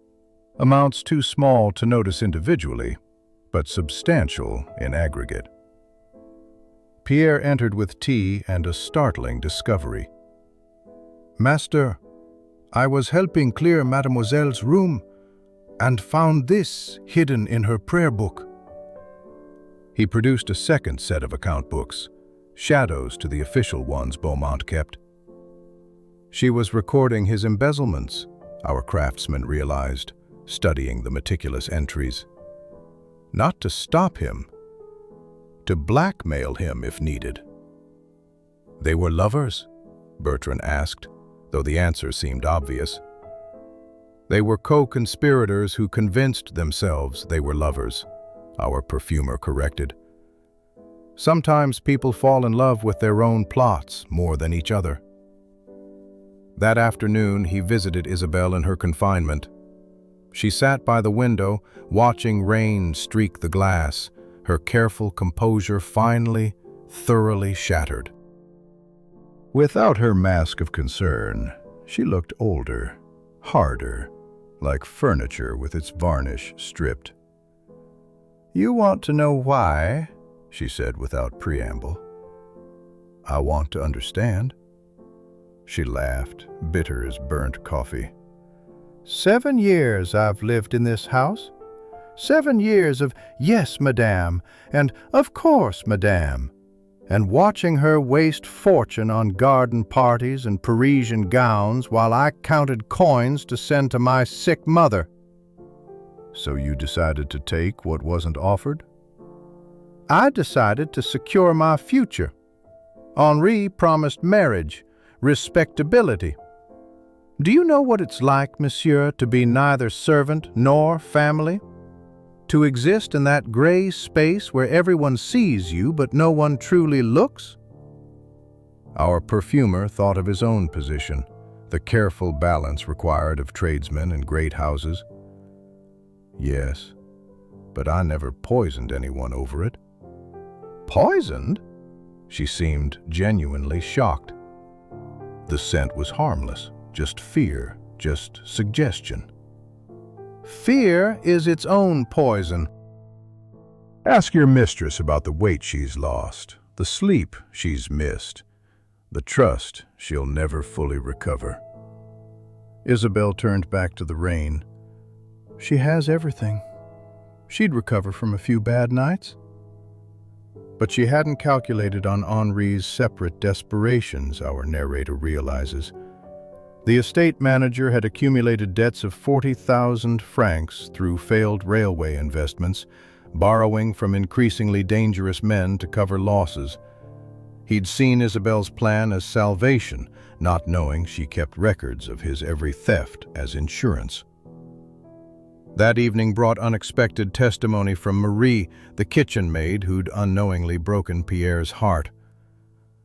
amounts too small to notice individually, but substantial in aggregate. Pierre entered with tea and a startling discovery. "Master, I was helping clear Mademoiselle's room and found this hidden in her prayer book." He produced a second set of account books, shadows to the official ones Beaumont kept. She was recording his embezzlements, our craftsman realized, studying the meticulous entries. Not to stop him, to blackmail him if needed. "They were lovers?" Bertrand asked, though the answer seemed obvious. "They were co-conspirators who convinced themselves they were lovers," our perfumer corrected. "Sometimes people fall in love with their own plots more than each other." That afternoon, he visited Isabelle in her confinement. She sat by the window, watching rain streak the glass, her careful composure finally, thoroughly shattered. Without her mask of concern, she looked older, harder, like furniture with its varnish stripped. "You want to know why?" she said without preamble. "I want to understand." She laughed, bitter as burnt coffee. 7 years I've lived in this house. 7 years of "yes, madame," and "of course, madame," and watching her waste fortune on garden parties and Parisian gowns while I counted coins to send to my sick mother. "So you decided to take what wasn't offered?" "I decided to secure my future. Henri promised marriage, respectability. Do you know what it's like, monsieur, to be neither servant nor family? To exist in that gray space where everyone sees you but no one truly looks?" Our perfumer thought of his own position, the careful balance required of tradesmen in great houses. "Yes, but I never poisoned anyone over it." "Poisoned?" She seemed genuinely shocked. The scent was harmless. Just fear, just suggestion. "Fear is its own poison." "Ask your mistress about the weight she's lost, the sleep she's missed, the trust she'll never fully recover." Isabelle turned back to the rain. "She has everything. She'd recover from a few bad nights." But she hadn't calculated on Henri's separate desperations, our narrator realizes. The estate manager had accumulated debts of 40,000 francs through failed railway investments, borrowing from increasingly dangerous men to cover losses. He'd seen Isabelle's plan as salvation, not knowing she kept records of his every theft as insurance. That evening brought unexpected testimony from Marie, the kitchen maid who'd unknowingly broken Pierre's heart.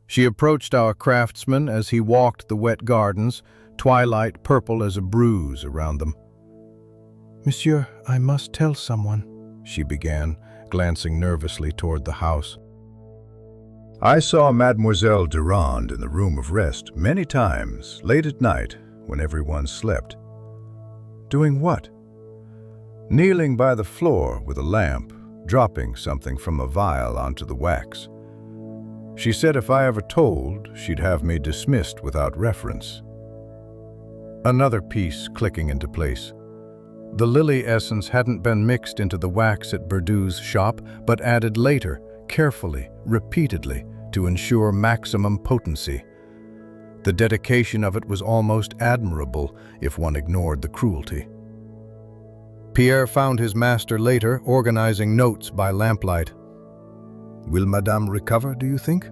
She approached our craftsman as he walked the wet gardens, twilight purple as a bruise around them. "Monsieur, I must tell someone," she began, glancing nervously toward the house. "I saw Mademoiselle Durand in the room of rest many times, late at night, when everyone slept." "Doing what?" "Kneeling by the floor with a lamp, dropping something from a vial onto the wax. She said if I ever told, she'd have me dismissed without reference." Another piece clicking into place. The lily essence hadn't been mixed into the wax at Berdoux's shop, but added later, carefully, repeatedly, to ensure maximum potency. The dedication of it was almost admirable if one ignored the cruelty. Pierre found his master later, organizing notes by lamplight. "Will Madame recover, do you think?"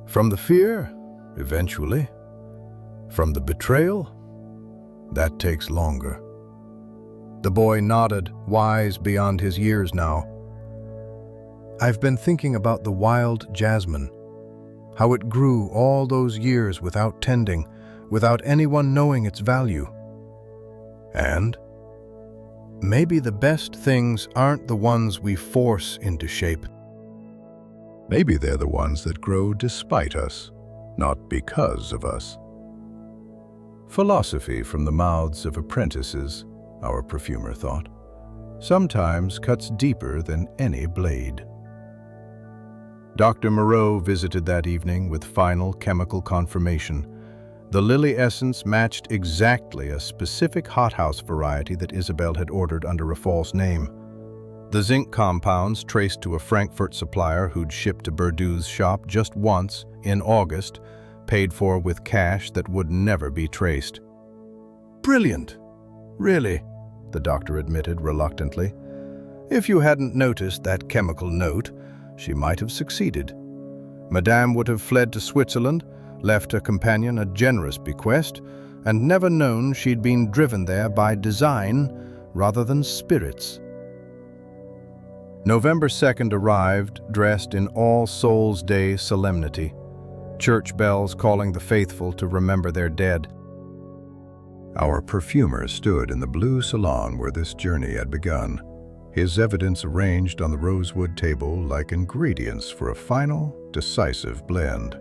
"From the fear? Eventually. From the betrayal? That takes longer." The boy nodded, wise beyond his years now. "I've been thinking about the wild jasmine, how it grew all those years without tending, without anyone knowing its value. And maybe the best things aren't the ones we force into shape. Maybe they're the ones that grow despite us, not because of us." Philosophy from the mouths of apprentices, our perfumer thought. Sometimes cuts deeper than any blade. Dr. Moreau visited that evening with final chemical confirmation. The lily essence matched exactly a specific hothouse variety that Isabel had ordered under a false name. The zinc compounds, traced to a Frankfurt supplier who'd shipped to Berdu's shop just once, in August, paid for with cash that would never be traced. "Brilliant! Really," the doctor admitted reluctantly. "If you hadn't noticed that chemical note, she might have succeeded. Madame would have fled to Switzerland, left her companion a generous bequest, and never known she'd been driven there by design rather than spirits." November 2nd arrived, dressed in All Souls' Day solemnity, church bells calling the faithful to remember their dead. Our perfumer stood in the blue salon where this journey had begun, his evidence arranged on the rosewood table like ingredients for a final, decisive blend.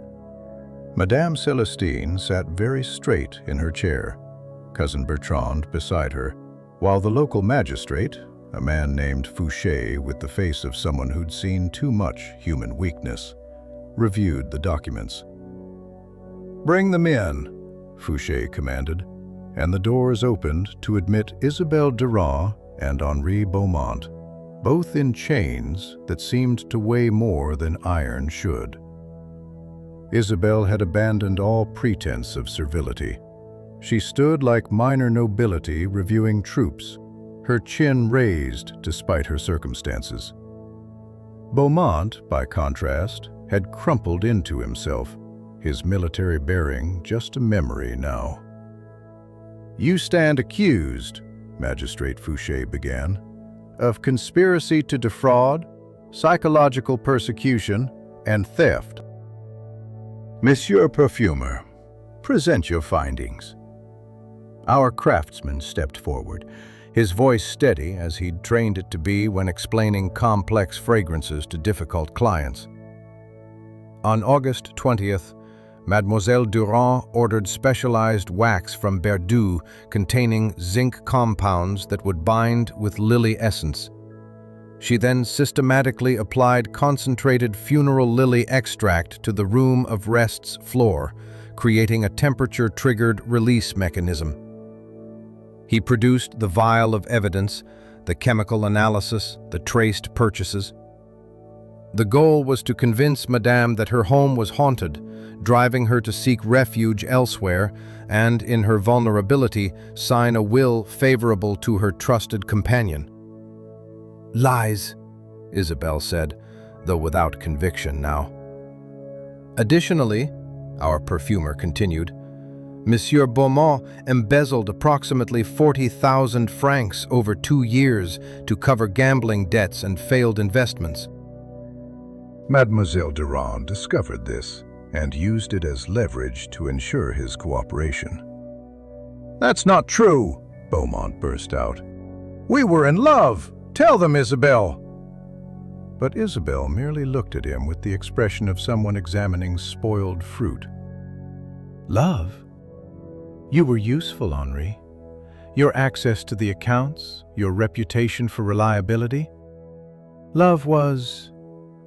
Madame Celestine sat very straight in her chair, Cousin Bertrand beside her, while the local magistrate, a man named Fouché with the face of someone who'd seen too much human weakness, reviewed the documents. "Bring them in," Fouché commanded, and the doors opened to admit Isabelle Durand and Henri Beaumont, both in chains that seemed to weigh more than iron should. Isabelle had abandoned all pretense of servility. She stood like minor nobility reviewing troops, her chin raised despite her circumstances. Beaumont, by contrast, had crumpled into himself, his military bearing just a memory now. "You stand accused," Magistrate Fouché began, "of conspiracy to defraud, psychological persecution, and theft. Monsieur Perfumer, present your findings." Our craftsman stepped forward, his voice steady as he'd trained it to be when explaining complex fragrances to difficult clients. On August 20th, Mademoiselle Durand ordered specialized wax from Berdu containing zinc compounds that would bind with lily essence. She then systematically applied concentrated funeral lily extract to the room of rest's floor, creating a temperature-triggered release mechanism. He produced the vial of evidence, the chemical analysis, the traced purchases. The goal was to convince Madame that her home was haunted, driving her to seek refuge elsewhere and, in her vulnerability, sign a will favorable to her trusted companion. "Lies," Isabelle said, though without conviction now. Additionally, our perfumer continued, Monsieur Beaumont embezzled approximately 40,000 francs over 2 years to cover gambling debts and failed investments. Mademoiselle Durand discovered this and used it as leverage to ensure his cooperation. "That's not true," Beaumont burst out. "We were in love. Tell them, Isabelle." But Isabelle merely looked at him with the expression of someone examining spoiled fruit. "Love? You were useful, Henri. Your access to the accounts, your reputation for reliability. Love was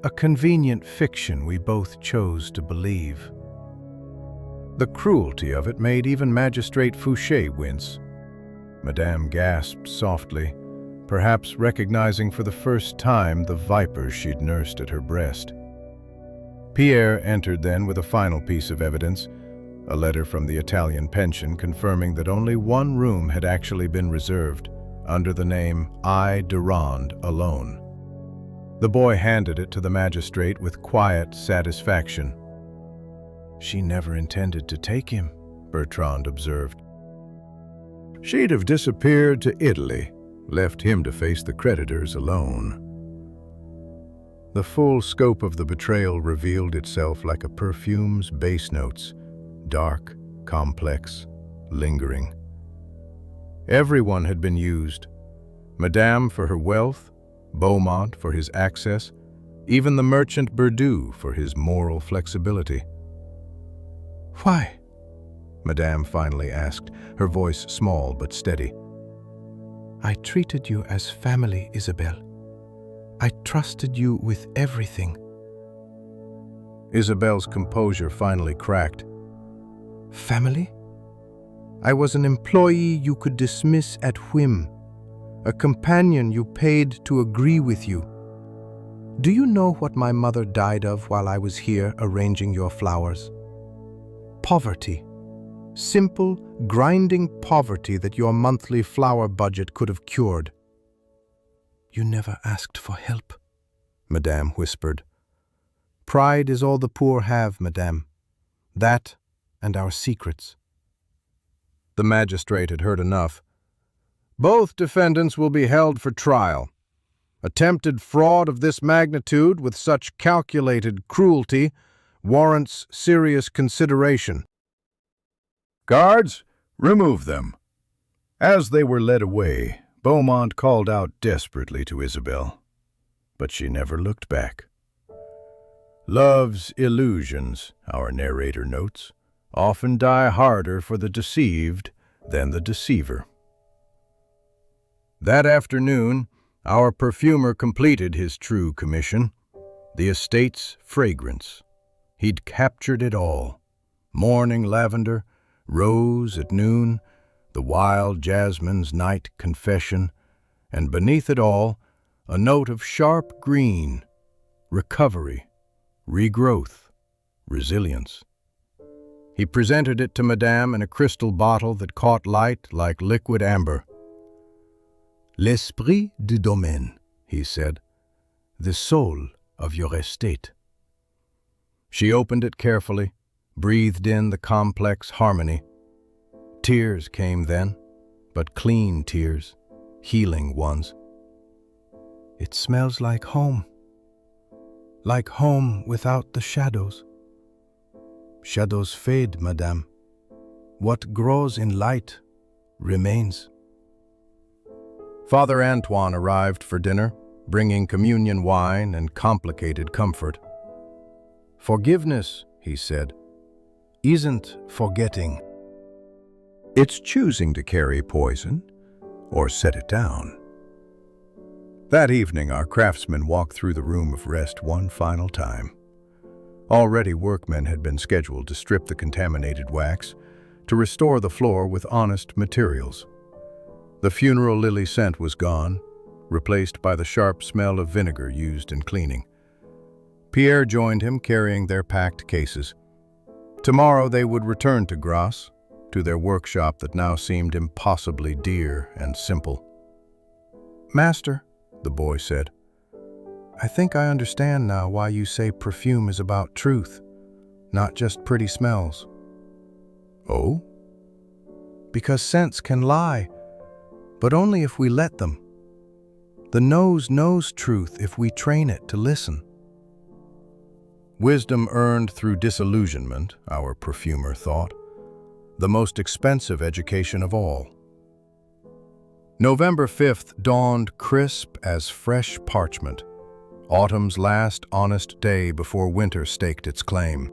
a convenient fiction we both chose to believe." The cruelty of it made even Magistrate Fouché wince. Madame gasped softly, perhaps recognizing for the first time the vipers she'd nursed at her breast. Pierre entered then with a final piece of evidence, a letter from the Italian pension confirming that only one room had actually been reserved, under the name I. Durand alone. The boy handed it to the magistrate with quiet satisfaction. "She never intended to take him," Bertrand observed. "She'd have disappeared to Italy, left him to face the creditors alone." The full scope of the betrayal revealed itself like a perfume's bass notes, dark, complex, lingering. Everyone had been used. Madame for her wealth, Beaumont for his access, even the merchant Berdu for his moral flexibility. "Why?" Madame finally asked, her voice small but steady. I treated you as family, Isabel. I trusted you with everything. Isabel's composure finally cracked. Family? I was an employee you could dismiss at whim, a companion you paid to agree with you. Do you know what my mother died of while I was here arranging your flowers? Poverty. Simple, grinding poverty that your monthly flower budget could have cured. You never asked for help, Madame whispered. Pride is all the poor have, Madame. That and our secrets. The magistrate had heard enough. Both defendants will be held for trial. Attempted fraud of this magnitude with such calculated cruelty warrants serious consideration. Guards, remove them. As they were led away, Beaumont called out desperately to Isabel, but she never looked back. Love's illusions, our narrator notes, often die harder for the deceived than the deceiver. That afternoon, our perfumer completed his true commission, the estate's fragrance. He'd captured it all. Morning lavender, rose at noon, the wild jasmine's night confession, and beneath it all, a note of sharp green, recovery, regrowth, resilience. He presented it to Madame in a crystal bottle that caught light like liquid amber. L'esprit du domaine, he said, the soul of your estate. She opened it carefully, breathed in the complex harmony. Tears came then, but clean tears, healing ones. It smells like home without the shadows. Shadows fade, Madame. What grows in light remains. Father Antoine arrived for dinner, bringing communion wine and complicated comfort. Forgiveness, he said, isn't forgetting. It's choosing to carry poison or set it down. That evening, our craftsmen walked through the room of rest one final time. Already workmen had been scheduled to strip the contaminated wax, to restore the floor with honest materials. The funeral lily scent was gone, replaced by the sharp smell of vinegar used in cleaning. Pierre joined him, carrying their packed cases. Tomorrow they would return to Grasse, to their workshop that now seemed impossibly dear and simple. Master, the boy said, I think I understand now why you say perfume is about truth, not just pretty smells. Oh? Because scents can lie, but only if we let them. The nose knows truth if we train it to listen. Wisdom earned through disillusionment, our perfumer thought, the most expensive education of all. November 5th dawned crisp as fresh parchment, autumn's last honest day before winter staked its claim.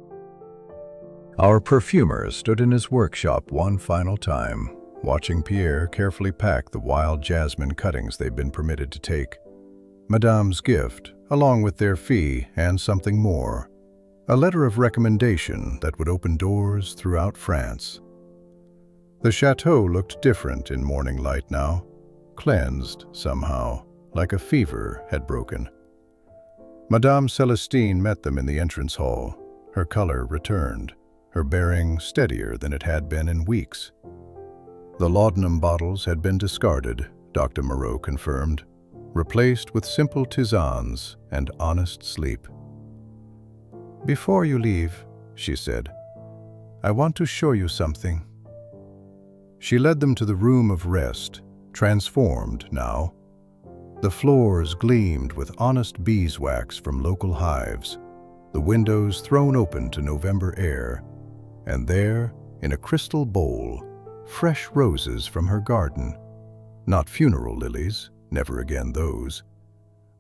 Our perfumer stood in his workshop one final time, watching Pierre carefully pack the wild jasmine cuttings they'd been permitted to take. Madame's gift, along with their fee and something more, a letter of recommendation that would open doors throughout France. The chateau looked different in morning light now, cleansed somehow, like a fever had broken. Madame Celestine met them in the entrance hall. Her color returned, her bearing steadier than it had been in weeks. The laudanum bottles had been discarded, Dr. Moreau confirmed, replaced with simple tisanes and honest sleep. Before you leave, she said, I want to show you something. She led them to the room of rest, transformed now. The floors gleamed with honest beeswax from local hives, the windows thrown open to November air, and there, in a crystal bowl, fresh roses from her garden. Not funeral lilies, never again those,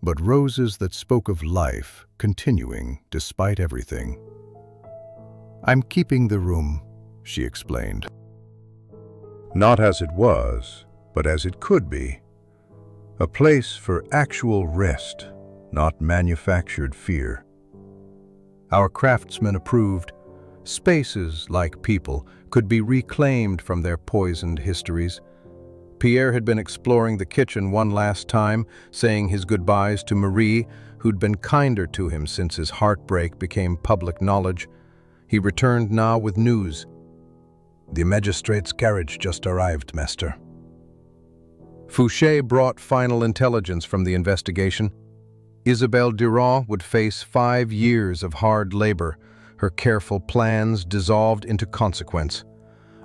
but roses that spoke of life continuing despite everything. I'm keeping the room, she explained. Not as it was, but as it could be, A place for actual rest, not manufactured fear. Our craftsmen approved. Spaces, like people, could be reclaimed from their poisoned histories. Pierre had been exploring the kitchen one last time, saying his goodbyes to Marie, who'd been kinder to him since his heartbreak became public knowledge. He returned now with news. "The magistrate's carriage just arrived, master." Fouché brought final intelligence from the investigation. Isabelle Durand would face 5 years of hard labor, her careful plans dissolved into consequence.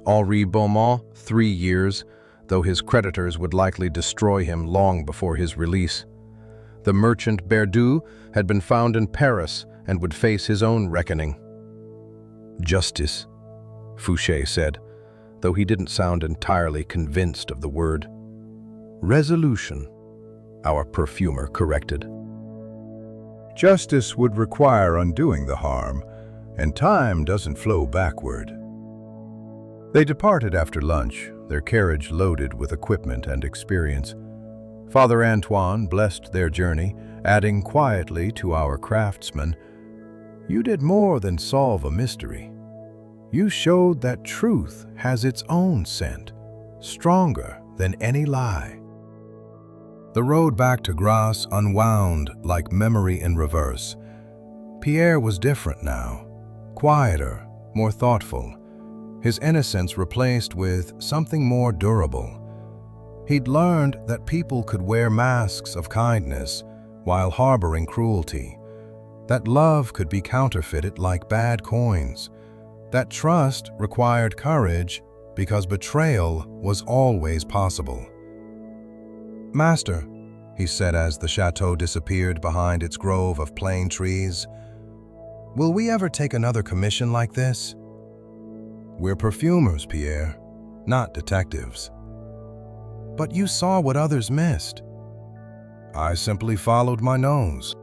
Henri Beaumont, 3 years, though his creditors would likely destroy him long before his release. The merchant Berdoux had been found in Paris and would face his own reckoning. "Justice," Fouché said, though he didn't sound entirely convinced of the word. "Resolution," our perfumer corrected. Justice would require undoing the harm, and time doesn't flow backward. They departed after lunch, their carriage loaded with equipment and experience. Father Antoine blessed their journey, adding quietly to our craftsmen, "You did more than solve a mystery. You showed that truth has its own scent, stronger than any lie." The road back to Grasse unwound like memory in reverse. Pierre was different now, quieter, more thoughtful, his innocence replaced with something more durable. He'd learned that people could wear masks of kindness while harboring cruelty, that love could be counterfeited like bad coins, that trust required courage because betrayal was always possible. "Master," he said as the chateau disappeared behind its grove of plane trees, "will we ever take another commission like this? We're perfumers, Pierre, not detectives." "But you saw what others missed." "I simply followed my nose."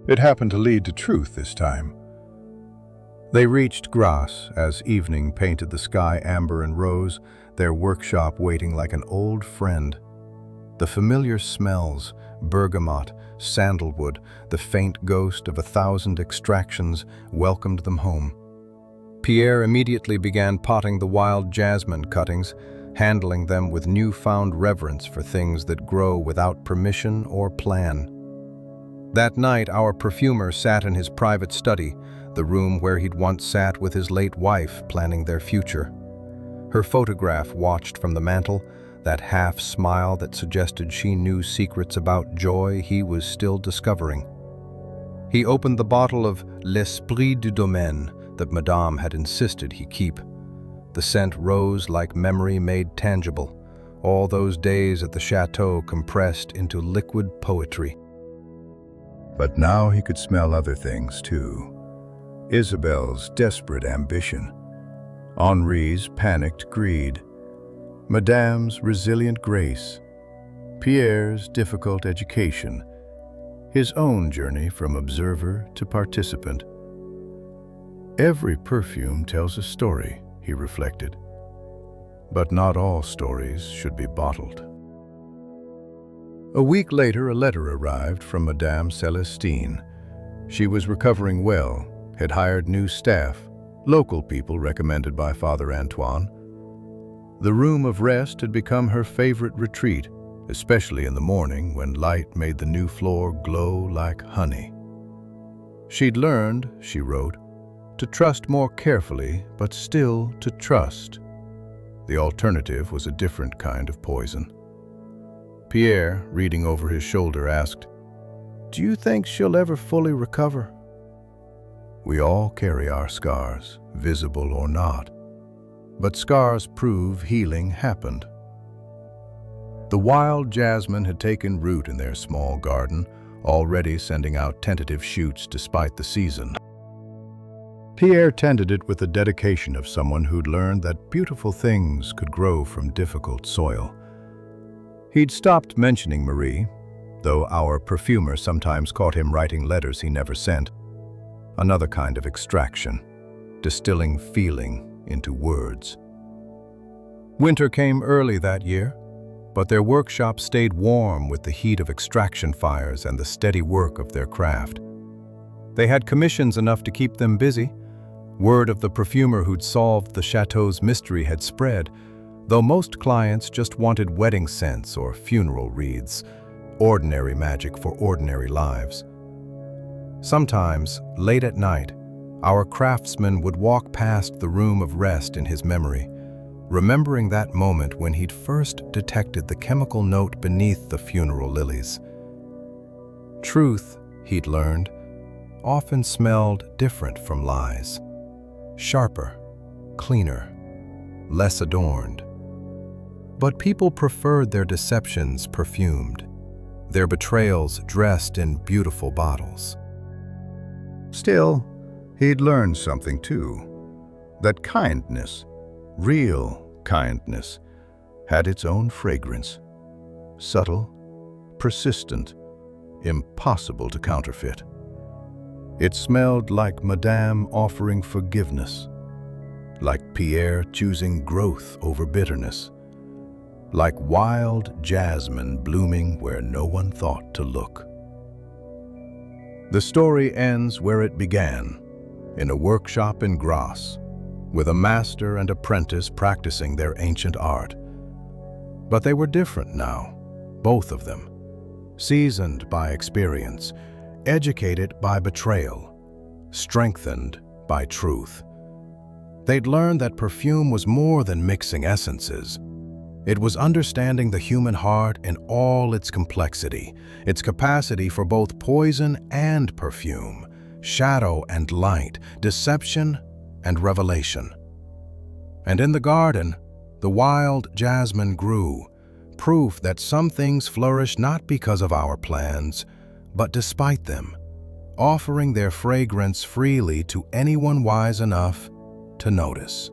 It happened to lead to truth this time. They reached Grasse as evening painted the sky amber and rose, their workshop waiting like an old friend. The familiar smells, bergamot, sandalwood, the faint ghost of 1,000 extractions, welcomed them home. Pierre immediately began potting the wild jasmine cuttings, handling them with newfound reverence for things that grow without permission or plan. That night, our perfumer sat in his private study, the room where he'd once sat with his late wife planning their future. Her photograph watched from the mantel, that half smile that suggested she knew secrets about joy he was still discovering. He opened the bottle of L'Esprit du Domaine that Madame had insisted he keep. The scent rose like memory made tangible, all those days at the chateau compressed into liquid poetry. But now he could smell other things too. Isabelle's desperate ambition, Henri's panicked greed, Madame's resilient grace, Pierre's difficult education, his own journey from observer to participant. Every perfume tells a story, he reflected. But not all stories should be bottled. A week later, a letter arrived from Madame Celestine. She was recovering well, had hired new staff, local people recommended by Father Antoine. The room of rest had become her favorite retreat, especially in the morning when light made the new floor glow like honey. She'd learned, she wrote, to trust more carefully, but still to trust. The alternative was a different kind of poison. Pierre, reading over his shoulder, asked, "Do you think she'll ever fully recover?" We all carry our scars, visible or not. But scars prove healing happened. The wild jasmine had taken root in their small garden, already sending out tentative shoots despite the season. Pierre tended it with the dedication of someone who'd learned that beautiful things could grow from difficult soil. He'd stopped mentioning Marie, though our perfumer sometimes caught him writing letters he never sent. Another kind of extraction, distilling feeling into words. Winter came early that year. but their workshop stayed warm with the heat of extraction fires and the steady work of their craft. They had commissions enough to keep them busy. Word of the perfumer who'd solved the chateau's mystery had spread, though most clients just wanted wedding scents or funeral wreaths, ordinary magic for ordinary lives. Sometimes, late at night, our craftsman would walk past the room of rest in his memory, remembering that moment when he'd first detected the chemical note beneath the funeral lilies. Truth, he'd learned, often smelled different from lies. Sharper, cleaner, less adorned. But people preferred their deceptions perfumed, their betrayals dressed in beautiful bottles. Still, he'd learned something too, that kindness, real kindness, had its own fragrance. Subtle, persistent, impossible to counterfeit. It smelled like Madame offering forgiveness, like Pierre choosing growth over bitterness, like wild jasmine blooming where no one thought to look. The story ends where it began, in a workshop in Grasse, with a master and apprentice practicing their ancient art. But they were different now, both of them, seasoned by experience, educated by betrayal, strengthened by truth. They'd learned that perfume was more than mixing essences. It was understanding the human heart in all its complexity, its capacity for both poison and perfume, shadow and light, deception and revelation. And in the garden, the wild jasmine grew, proof that some things flourish not because of our plans, but despite them, offering their fragrance freely to anyone wise enough to notice.